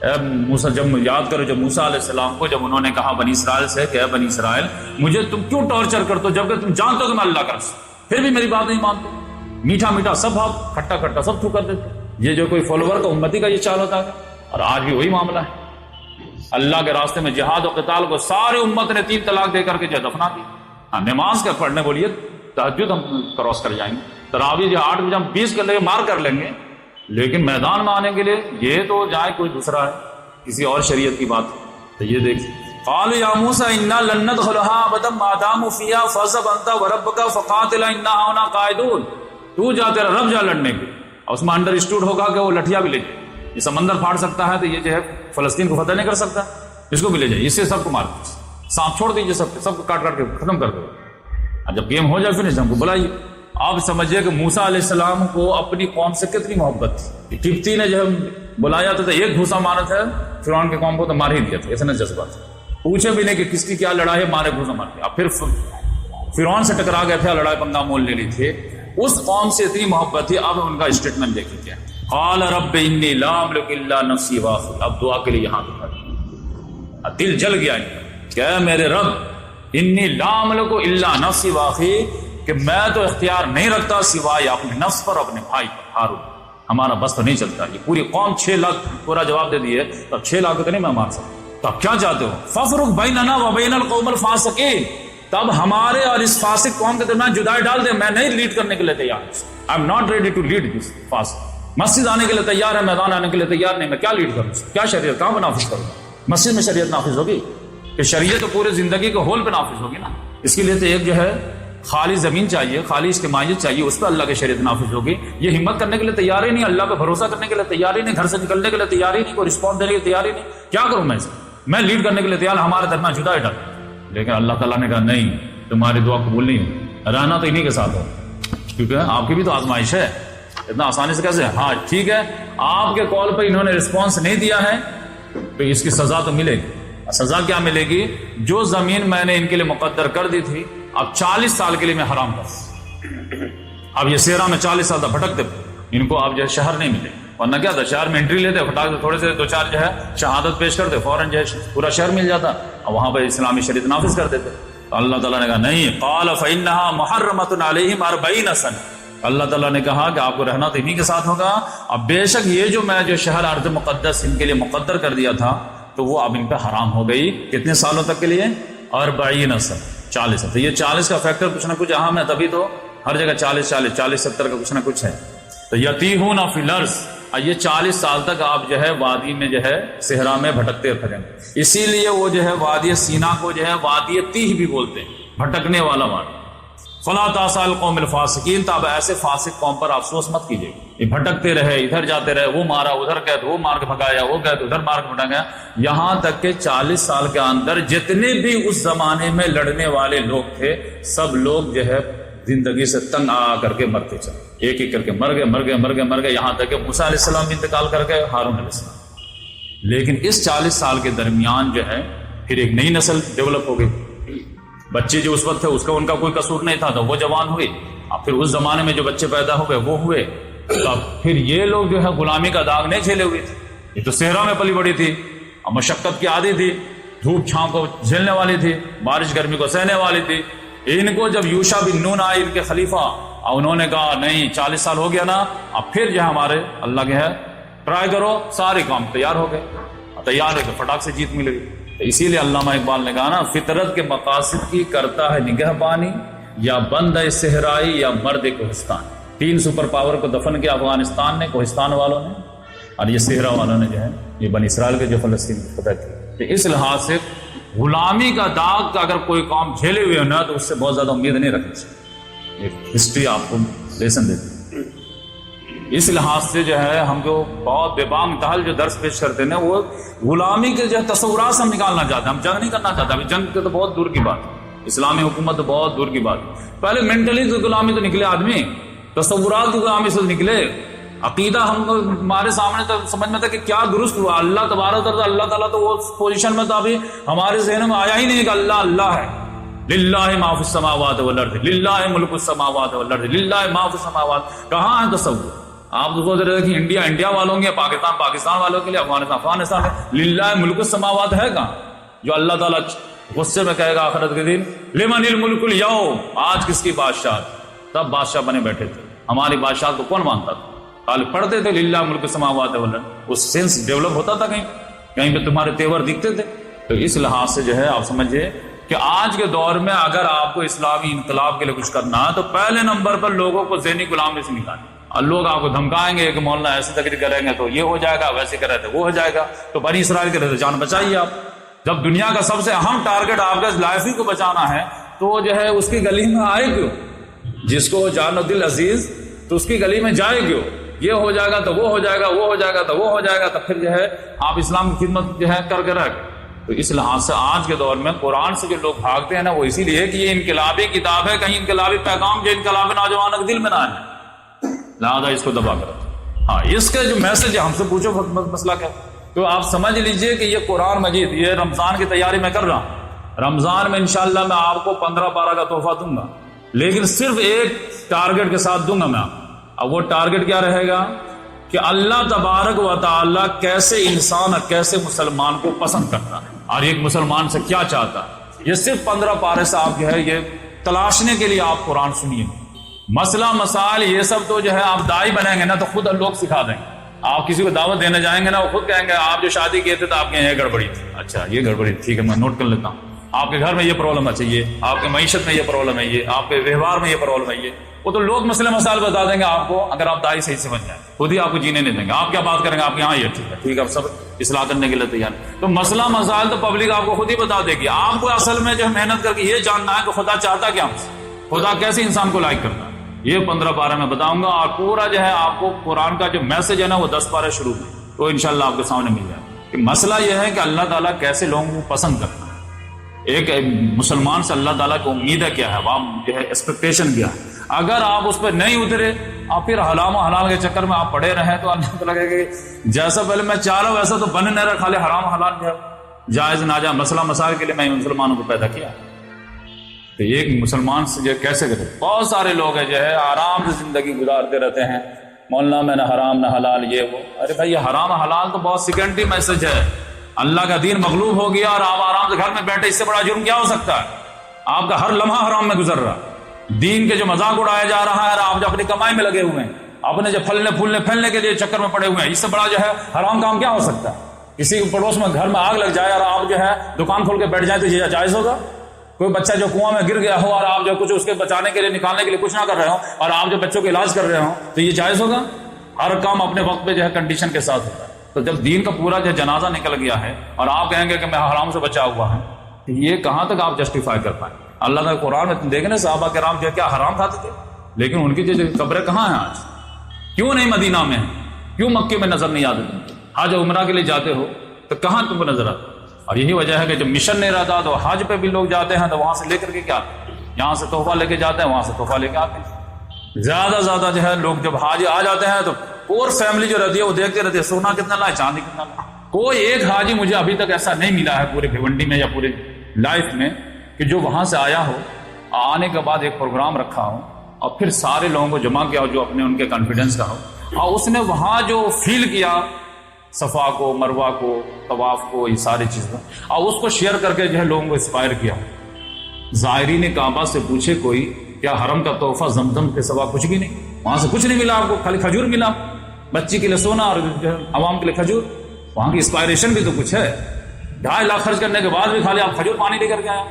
اے موسیٰ، جب یاد کرو جب موسیٰ علیہ السلام کو جب انہوں نے کہا بنی اسرائیل سے کہ اے بنی اسرائیل مجھے تم کیوں ٹارچر کرتے ہو جبکہ تم جانتے ہو کہ میں اللہ کا رسول، پھر بھی میری بات نہیں مانتے. میٹھا میٹھا سب آپ کھٹا کھٹا سب تھو کر دیتے. یہ جو کوئی فالوور کا امتی کا یہ چال ہوتا ہے، اور آج بھی وہی معاملہ ہے. اللہ کے راستے میں جہاد و قتال کو ساری امت نے 3 طلاق دے کر کے جو دفنا دی. نماز کا پڑھنے بولیے تہجد ہم کراس کر جائیں گے، تراویح جو 8 بجے ہم 20 کر لیں گے، مار کر لیں گے، لیکن میدان میں آنے کے لیے یہ تو جائے کوئی دوسرا ہے، کسی اور شریعت کی بات. تو یہ دیکھیں قالوا یا موسیٰ انا لن ندخلها ابدا ما داموا فيها فاذهب انت وربك فقاتلا انا هنا قاعدون. تو جا، تیرا رب جا لڑنے کے. اور اس میں انڈر اسٹوڈ ہوگا کہ وہ لٹھیا بھی لے جائے، یہ سمندر پھاڑ سکتا ہے تو یہ جو ہے فلسطین کو فتح نہیں کر سکتا، اس کو بھی لے جائے، اس سے سب کو مار دیں، سانپ چھوڑ دیجیے، سب کو کاٹ کاٹ کے ختم کر دو. جب گیم ہو جائے پھر ہم کو بلائیے. آپ سمجھیے کہ موسیٰ علیہ السلام کو اپنی قوم سے کتنی محبت تھی. قبطی نے جب بلایا تھا تو ایک گھوسا مارا تھا فرعون کے قوم کو تو مار ہی دیا تھا، اتنا جذبہ تھا، پوچھے بھی نہیں کہ کس کی کیا لڑائی ہے، مارے گھوسا مار دیا. اب پھر فرعون سے ٹکرا گئے تھے، لڑائی پنگا مول لے لی تھی. اس قوم سے اتنی محبت تھی. اب ان کا اسٹیٹمنٹ دیکھیں کیا قال رب انی لا املک الا نفسی واخی. اب دعا کے لیے یہاں پہ دل جل گیا کہ اے میرے رب انی لا املک الا نفسی واخی، کہ میں تو اختیار نہیں رکھتا سوائے اپنے نفس پر، اپنے بھائی پر ہارون. ہمارا بس تو نہیں چلتا. یہ پوری قوم 6 لاکھ پورا جواب دے دیے، تو 6 لاکھ تو نہیں میں مار سکتا. تو اب کیا چاہتے ہو؟ فَفْرُقْ بَيْنَنَا وَبَيْنَ الْقَوْمِ الْفَاسِقِينَ. تب ہمارے اور اس فاسق قوم کے درمیان جدائی ڈال دے. میں نہیں لیڈ کرنے کے لیے تیار ہوں. I'm not ready to lead this فاسق. مسجد آنے کے لیے تیار ہے، میدان آنے کے لیے تیار نہیں. میں کیا لیڈ کروں؟ کیا شریعت کہاں پہ نافذ کروں؟ مسجد میں شریعت نافذ ہوگی کہ شریعت تو پورے زندگی کے ہول پہ نافذ ہوگی نا. اس کے لیے تو ایک جو ہے خالی زمین چاہیے، خالی اجتماعیت چاہیے، اس پہ اللہ کی شریعت نافذ ہوگی. یہ ہمت کرنے کے لیے تیار ہی نہیں، اللہ پہ بھروسہ کرنے کے لیے تیار ہی نہیں، گھر سے نکلنے کے لیے تیار ہی نہیں، کوئی رسپانس دینے کے لیے تیار ہی نہیں. کیا کروں میں اسے؟ میں لیڈ کرنے کے لیے تیار، ہمارے درمیان جدائی ڈال. لیکن اللہ تعالیٰ نے کہا نہیں، تمہاری دعا قبول نہیں ہے، رہنا تو انہیں کے ساتھ ہو، کیونکہ آپ کی بھی تو آزمائش ہے. اتنا آسانی سے کیسے؟ ہاں ٹھیک ہے، آپ کے کال پہ انہوں نے رسپانس نہیں دیا ہے تو اس کی سزا تو ملے گی. سزا کیا ملے گی؟ جو زمین میں نے ان کے لیے مقدر کر دی تھی اب 40 سال کے لیے میں حرام کر. اب یہ صحرا میں 40 سال تک بھٹکتے، ان کو اب جو ہے شہر نہیں ملے. ورنہ کیا تھا، شہر میں انٹری لیتے، پھٹاک سے تھوڑے سے 2-4 جو ہے شہادت پیش کرتے، فوراً جو ہے پورا شہر مل جاتا اور وہاں پہ اسلامی شریعت نافذ کر دیتے. تو اللہ تعالیٰ نے کہا نہیں. قال فإنها محرمة عليهم 40 سنة. اللہ تعالیٰ نے کہا کہ آپ کو رہنا تو انہی کے ساتھ ہوگا. اب بے شک یہ جو میں جو شہر ارض مقدس ان کے لیے مقدر کر دیا تھا تو وہ اب ان پہ حرام ہو گئی. کتنے سالوں تک کے لیے؟ 40 سال، 40 سال. تو یہ 40 کا فیکٹر کچھ نہ کچھ اہم ہے، تبھی تو ہر جگہ 40-70 کا کچھ نہ کچھ ہے. تو یتیہون فی الارض. یہ 40 سال تک آپ جو ہے وادی میں جو ہے صحرا میں بھٹکتے پھریں. اسی لیے وہ جو ہے وادی سینا کو جو ہے وادی تیہ بھی بولتے ہیں، بھٹکنے والا وادی. فلا تاسا القوم الفاسقین. تب ایسے فاسق قوم پر افسوس مت کیجیے. یہ بھٹکتے رہے، ادھر جاتے رہے، وہ مارا ادھر گئے تو وہ مار کے بھگایا، وہ گئے تو ادھر مار کے بھگایا، یہاں تک کہ 40 سال کے اندر جتنے بھی اس زمانے میں لڑنے والے لوگ تھے سب لوگ جو ہے زندگی سے تنگ آ کر کے مرتے چلے. ایک ایک کر کے مر گئے یہاں تک کہ موسیٰ علیہ السلام بھی انتقال کر گئے، ہارون علیہ السلام. لیکن اس 40 سال کے درمیان جو ہے پھر ایک نئی نسل ڈیولپ ہو گئی. بچے جو اس وقت تھے اس کا ان کا کوئی قصور نہیں تھا تو وہ جوان ہوئے. اب پھر اس زمانے میں جو بچے پیدا ہوئے وہ ہوئے. تو پھر یہ لوگ جو ہے غلامی کا داغ نہیں جھیلے ہوئے تھے. یہ تو صحرا میں پلی بڑی تھی، اور مشقت کی عادی تھی، دھوپ چھاؤں کو جھیلنے والی تھی، بارش گرمی کو سہنے والی تھی. ان کو جب یوشع بن نون آئے ان کے خلیفہ، اور انہوں نے کہا نہیں 40 سال ہو گیا نا، اب پھر جو ہے ہمارے اللہ کے ہے ٹرائی کرو. سارے کام تیار ہو گئے، تیار ہے تو فٹاک سے جیت مل گئی. تو اسی لیے علامہ اقبال نے کہا نا، فطرت کے مقاصد کی کرتا ہے نگہبانی، یا بند ہے صحرائی یا مرد کوہستان. 3 سپر پاور کو دفن کیا افغانستان نے، کوہستان والوں نے، اور یہ صحرا والوں نے جو ہے یہ بنی اسرائیل کے جو فلسطین کو فتح کیا. تو اس لحاظ سے غلامی کا داغ کا اگر کوئی کام جھیلے ہوئے نا تو اس سے بہت زیادہ امید نہیں رکھنی چاہیے. ایک ہسٹری آپ کو لیسن دیتی ہے. اس لحاظ سے جو ہے ہم جو بہت بے بام تحل جو درس پیش کرتے ہیں وہ غلامی کے جو تصورات سے ہم نکالنا چاہتے ہیں. ہم جنگ نہیں کرنا چاہتے. ابھی جنگ کے تو بہت دور کی بات ہے، اسلامی حکومت تو بہت دور کی بات ہے. پہلے مینٹلی تو غلامی تو نکلے آدمی، تصورات کی غلامی سے نکلے. عقیدہ ہمارے سامنے تو سمجھ میں تھا کہ کیا درست ہوا. اللہ تبارک و اللہ تعالیٰ تو وہ پوزیشن میں تو ابھی ہمارے ذہن میں آیا ہی نہیں کہ اللہ اللہ ہے. للہ ما فی السماوات والارض، للہ ملک السماوات والارض، للہ ما فی السماوات. کہاں ہے تصور؟ آپ تو سوچ رہے کہ انڈیا والوں کے، پاکستان والوں کے لیے، افغانستان ہے. للہ ملک السماوات ہے کہاں؟ جو اللہ تعالیٰ غصے میں کہے گا آخرت کے دن لمن الملک اليوم، آج کس کی بادشاہ؟ تب بادشاہ بنے بیٹھے تھے. ہماری بادشاہ کو کون مانتا تھا؟ خالی پڑھتے تھے للہ ملک السماوات والارض. اس سینس ڈیولپ ہوتا تھا کہیں پہ تمہارے تیور دکھتے تھے. تو اس لحاظ سے جو ہے آپ سمجھے کہ آج کے دور میں اگر آپ کو اسلامی انقلاب کے لیے کچھ کرنا ہے تو پہلے نمبر پر لوگوں کو ذہنی غلامی سے نکالیں. اور لوگ آپ کو دھمکائیں گے کہ مولانا ایسی تقریر کریں گے تو یہ ہو جائے گا، ویسے کرے تو وہ ہو جائے گا. تو بنی اسرائیل کے رہتے جان بچائیے آپ. جب دنیا کا سب سے اہم ٹارگٹ آپ کا لائف ہی کو بچانا ہے تو جو ہے اس کی گلی میں آئے کیوں؟ جس کو جان و دل عزیز تو اس کی گلی میں جائے کیوں؟ یہ ہو جائے گا تو وہ ہو جائے گا، وہ ہو جائے گا تو وہ ہو جائے گا. تو پھر جو ہے آپ اسلام کی خدمت جو ہے کر کے رکھ. تو اس لحاظ سے آج کے دور میں قرآن سے جو لوگ بھاگتے ہیں نا وہ اسی لیے کہ یہ انقلابی کتاب ہے، کہیں انقلابی پیغام جو انقلابی نوجوانوں کے دل میں نہ آئے، لہٰذا اس کو دبا کر. ہاں اس کا جو میسج ہے ہم سے پوچھو مسئلہ کیا، تو آپ سمجھ لیجئے کہ یہ قرآن مجید یہ رمضان کی تیاری میں کر رہا ہوں. رمضان میں انشاءاللہ میں آپ کو 15 کا تحفہ دوں گا، لیکن صرف ایک ٹارگٹ کے ساتھ دوں گا میں. اب وہ ٹارگٹ کیا رہے گا کہ کہ اللہ تبارک و تعالی کیسے انسان اور کیسے مسلمان کو پسند کرتا ہے اور ایک مسلمان سے کیا چاہتا ہے. یہ صرف 15 پارے سے آپ جو ہے یہ تلاشنے کے لیے آپ قرآن سنیے. مسئلہ مسائل یہ سب تو جو ہے آپ دائی بنیں گے نا تو خود لوگ سکھا دیں گے. آپ کسی کو دعوت دینے جائیں گے نا وہ خود کہیں گے آپ جو شادی کیے تھے تو آپ کے یہاں یہ گڑبڑی تھی. اچھا یہ گڑبڑی ٹھیک ہے میں نوٹ کر لیتا ہوں. آپ کے گھر میں یہ پرابلم ہے چاہیے, آپ کے معیشت میں یہ پرابلم ہے, یہ آپ کے ویوہار میں یہ پرابلم ہے, یہ وہ تو لوگ مسئلے مسائل بتا دیں گے آپ کو. اگر آپ دائی صحیح سمجھ جائیں خود ہی آپ کو جینے نہیں دیں گے. آپ کیا بات کریں گے, آپ یہاں یہ ٹھیک ہے آپ سب اصلاح کرنے کے لیے تیار. تو مسئلہ مسائل تو پبلک آپ کو خود ہی بتا دے گی. آپ کو اصل میں جو محنت کر کے یہ جاننا ہے کہ خدا چاہتا کیا ہم سے, خدا کیسے انسان کو لائک کرتا ہے. یہ 15 پارے میں بتاؤں گا اور پورا جو ہے آپ کو قرآن کا جو میسج ہے نا وہ 10 پارے شروع میں تو انشاءاللہ آپ کے سامنے مل جائے کہ مسئلہ یہ ہے کہ اللہ تعالیٰ کیسے لوگوں کو پسند کرتا ہے. ایک مسلمان سے اللہ تعالیٰ کو امید ہے کیا ہے, آپ جو ہے ایکسپیکٹیشن کیا ہے. اگر آپ اس پہ نہیں اترے آپ پھر حرام و حلال کے چکر میں آپ پڑے رہیں تو اللہ تعالیٰ کہے کہ جیسا پہلے میں چاہ رہا ہوں ویسا تو بن نہیں رہا, خالی حرام و حلال جو جائز ناجائز مسئلہ مسائل کے لیے میں مسلمانوں کو پیدا کیا. تو ایک مسلمان سے جو کیسے کرے. بہت سارے لوگ ہیں جو ہے آرام سے زندگی گزارتے رہتے ہیں, مولانا میں نہ حرام نہ حلال یہ وہ. ارے بھائی یہ حرام حلال تو بہت سیکنڈری میسج ہے. اللہ کا دین مغلوب ہو گیا اور آپ آرام سے گھر میں بیٹھے, اس سے بڑا جرم کیا ہو سکتا ہے. آپ کا ہر لمحہ حرام میں گزر رہا, دین کے جو مذاق اڑایا جا رہا ہے اور آپ جو اپنی کمائی میں لگے ہوئے ہیں, اپنے جو پھلنے کے لیے چکر میں پڑے ہوئے ہیں, اس سے بڑا جو ہے حرام کام کیا ہو سکتا ہے. کسی پڑوس میں گھر میں آگ لگ جائے اور آپ جو ہے دکان کھول کے بیٹھ جائیں تو یہ جائز ہوگا. کوئی بچہ جو کنواں میں گر گیا ہو اور آپ جو کچھ اس کے بچانے کے لیے نکالنے کے لیے کچھ نہ کر رہے ہو اور آپ جو بچوں کے علاج کر رہے ہو تو یہ جائز ہوگا. ہر کام اپنے وقت پہ جو ہے کنڈیشن کے ساتھ ہوتا ہے. تو جب دین کا پورا جو جنازہ نکل گیا ہے اور آپ کہیں گے کہ میں حرام سے بچا ہوا ہوں, یہ کہاں تک آپ جسٹیفائی کر پائیں. اللہ تعالیٰ قرآن میں دیکھیں نا صحابہ کرام جو کیا حرام کھاتے تھے, لیکن ان کی جو قبریں کہاں ہیں آج, کیوں نہیں مدینہ میں ہیں, کیوں مکے میں نظر نہیں آتے. حج عمرہ کے لیے جاتے ہو تو کہاں تم کو نظر آتا. اور یہی وجہ ہے کہ جب مشن نہیں رہتا تو حج پہ بھی لوگ جاتے ہیں تو وہاں سے لے کر کے کیا آتے ہیں, یہاں سے تحفہ لے کے جاتے ہیں, وہاں سے تحفہ لے کے آتے ہیں. زیادہ جو ہے لوگ جب حاجی آ جاتے ہیں تو پور فیملی جو رہتی ہے وہ دیکھتے رہتے ہیں سونا کتنا لائے, چاندی کتنا لائے. کوئی ایک حاجی مجھے ابھی تک ایسا نہیں ملا ہے پورے بھیونڈی میں یا پورے لائف میں کہ جو وہاں سے آیا ہو, آنے کے بعد ایک پروگرام رکھا ہو اور پھر سارے لوگوں کو جمع کیا ہو جو اپنے ان کے کانفیڈنس کا ہو, اور اس نے وہاں جو فیل کیا صفا کو, مروہ کو, طواف کو, یہ ساری چیزیں, اور اس کو شیئر کر کے جو ہے لوگوں کو انسپائر کیا. زائرین کعبہ سے پوچھے کوئی کیا حرم کا تحفہ زمزم کے سوا کچھ بھی نہیں, وہاں سے کچھ نہیں ملا آپ کو, خالی کھجور ملا, بچی کے لیے سونا اور عوام کے لیے کھجور. وہاں کی انسپائریشن بھی تو کچھ ہے. 2.5 لاکھ خرچ کرنے کے بعد بھی خالی آپ کھجور پانی لے کر کے آیا.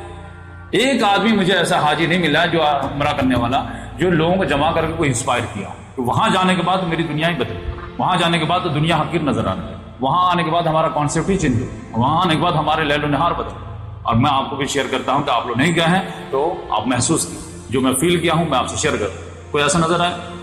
ایک آدمی مجھے ایسا حاجی نہیں ملا جو عمرہ کرنے والا جو لوگوں کو جمع کر کے کوئی انسپائر کیا. تو وہاں جانے کے بعد تو میری دنیا ہی بدلی, وہاں جانے کے بعد تو دنیا حقیر نظر آنے لگی, وہاں آنے کے بعد ہمارا کانسیپٹ ہی چینج ہو, وہاں آنے کے بعد ہمارے لیل و نہار بدلے. اور میں آپ کو بھی شیئر کرتا ہوں کہ آپ لوگ نہیں گئے ہیں تو آپ محسوس کیے, جو میں فیل کیا ہوں میں آپ سے شیئر کرتا ہوں. کوئی ایسا نظر آئے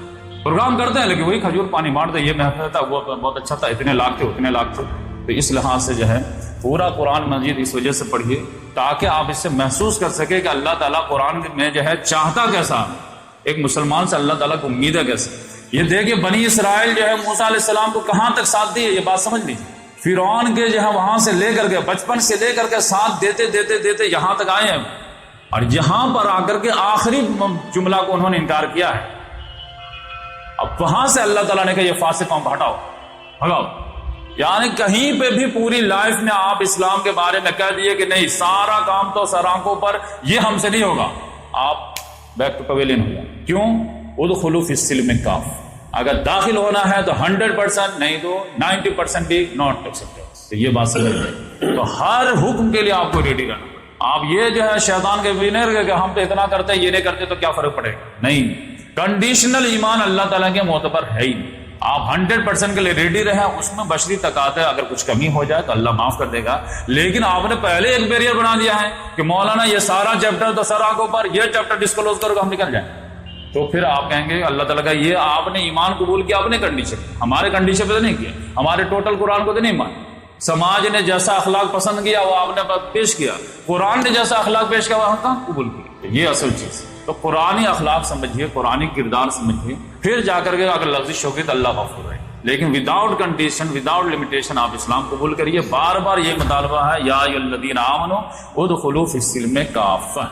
پروگرام کرتے ہیں لیکن وہی کھجور پانی بانٹتے, یہ محفل تھا وہ بہت اچھا تھا, اتنے لاکھ تھے اتنے لاکھ تھے. تو اس لحاظ سے جو ہے پورا قرآن مجید اس وجہ سے پڑھیے تاکہ آپ اس سے محسوس کر سکے کہ اللہ تعالیٰ قرآن میں جو ہے چاہتا کیسا, ایک مسلمان سے اللہ تعالیٰ کو امید ہے کیسے. یہ دیکھیے بنی اسرائیل جو ہے موسیٰ علیہ السلام کو کہاں تک ساتھ دی ہے, یہ بات سمجھ لیجیے. فرعون کے جو ہے وہاں سے لے کر کے بچپن سے لے کر کے ساتھ دیتے دیتے دیتے یہاں تک آئے ہیں, اور یہاں پر آ کر کے آخری جملہ کو انہوں نے انکار کیا ہے. اب وہاں سے اللہ تعالیٰ نے کہا یہ فاسق قوم ہٹاؤ بھگاؤ. یعنی کہیں پہ بھی پوری لائف میں آپ اسلام کے بارے میں کہہ دیے کہ نہیں سارا کام تو سر آنکھوں پر, یہ ہم سے نہیں ہوگا, آپ بیک ٹو پویلین ہو جائیں. کیوں؟ ادخلوا فی السلم کاف, اگر داخل ہونا ہے تو 100%, نہیں تو 90% بھی ناٹ ایکسپٹیبل. یہ بات سمجھ لیں. تو ہر حکم کے لیے آپ کو ریڈی رہنا. آپ یہ جو ہے شیطان کے ونر کہ ہم تو اتنا کرتے یہ نہیں کرتے تو کیا فرق پڑے گا, نہیں. کنڈیشنل ایمان اللہ تعالیٰ کے معتبر ہے ہی. آپ 100% کے لیے ریڈی رہیں, اس میں بشری تقاضے اگر کچھ کمی ہو جائے تو اللہ معاف کر دے گا. لیکن آپ نے پہلے ایک بیریئر بنا دیا ہے کہ مولانا یہ سارا چیپٹر تو سر آنکھوں پر, یہ چیپٹر ڈسکلوز کرو ہم نکل جائیں. تو پھر آپ کہیں گے اللہ تعالیٰ کا یہ آپ نے ایمان قبول کیا اپنے کنڈیشن, ہمارے کنڈیشن پہ تو نہیں کیا, ہمارے ٹوٹل قرآن کو تو نہیں مانا. سماج نے جیسا اخلاق پسند کیا وہ آپ نے پیش کیا, قرآن نے جیسا اخلاق پیش کیا وہ کہاں قبول کیا. یہ اصل چیز. تو قرآنی اخلاق سمجھیے, قرآنی کردار سمجھیے, پھر جا کر کے اگر لفظ ہوگی تو اللہ غفور ہے. لیکن وداؤٹ کنڈیشن, وداؤٹ لمیٹیشن آپ اسلام قبول کریے. بار بار یہ مطالبہ ہے یا ایھا الذین آمنوا ادخلوا فی السلم کافہ.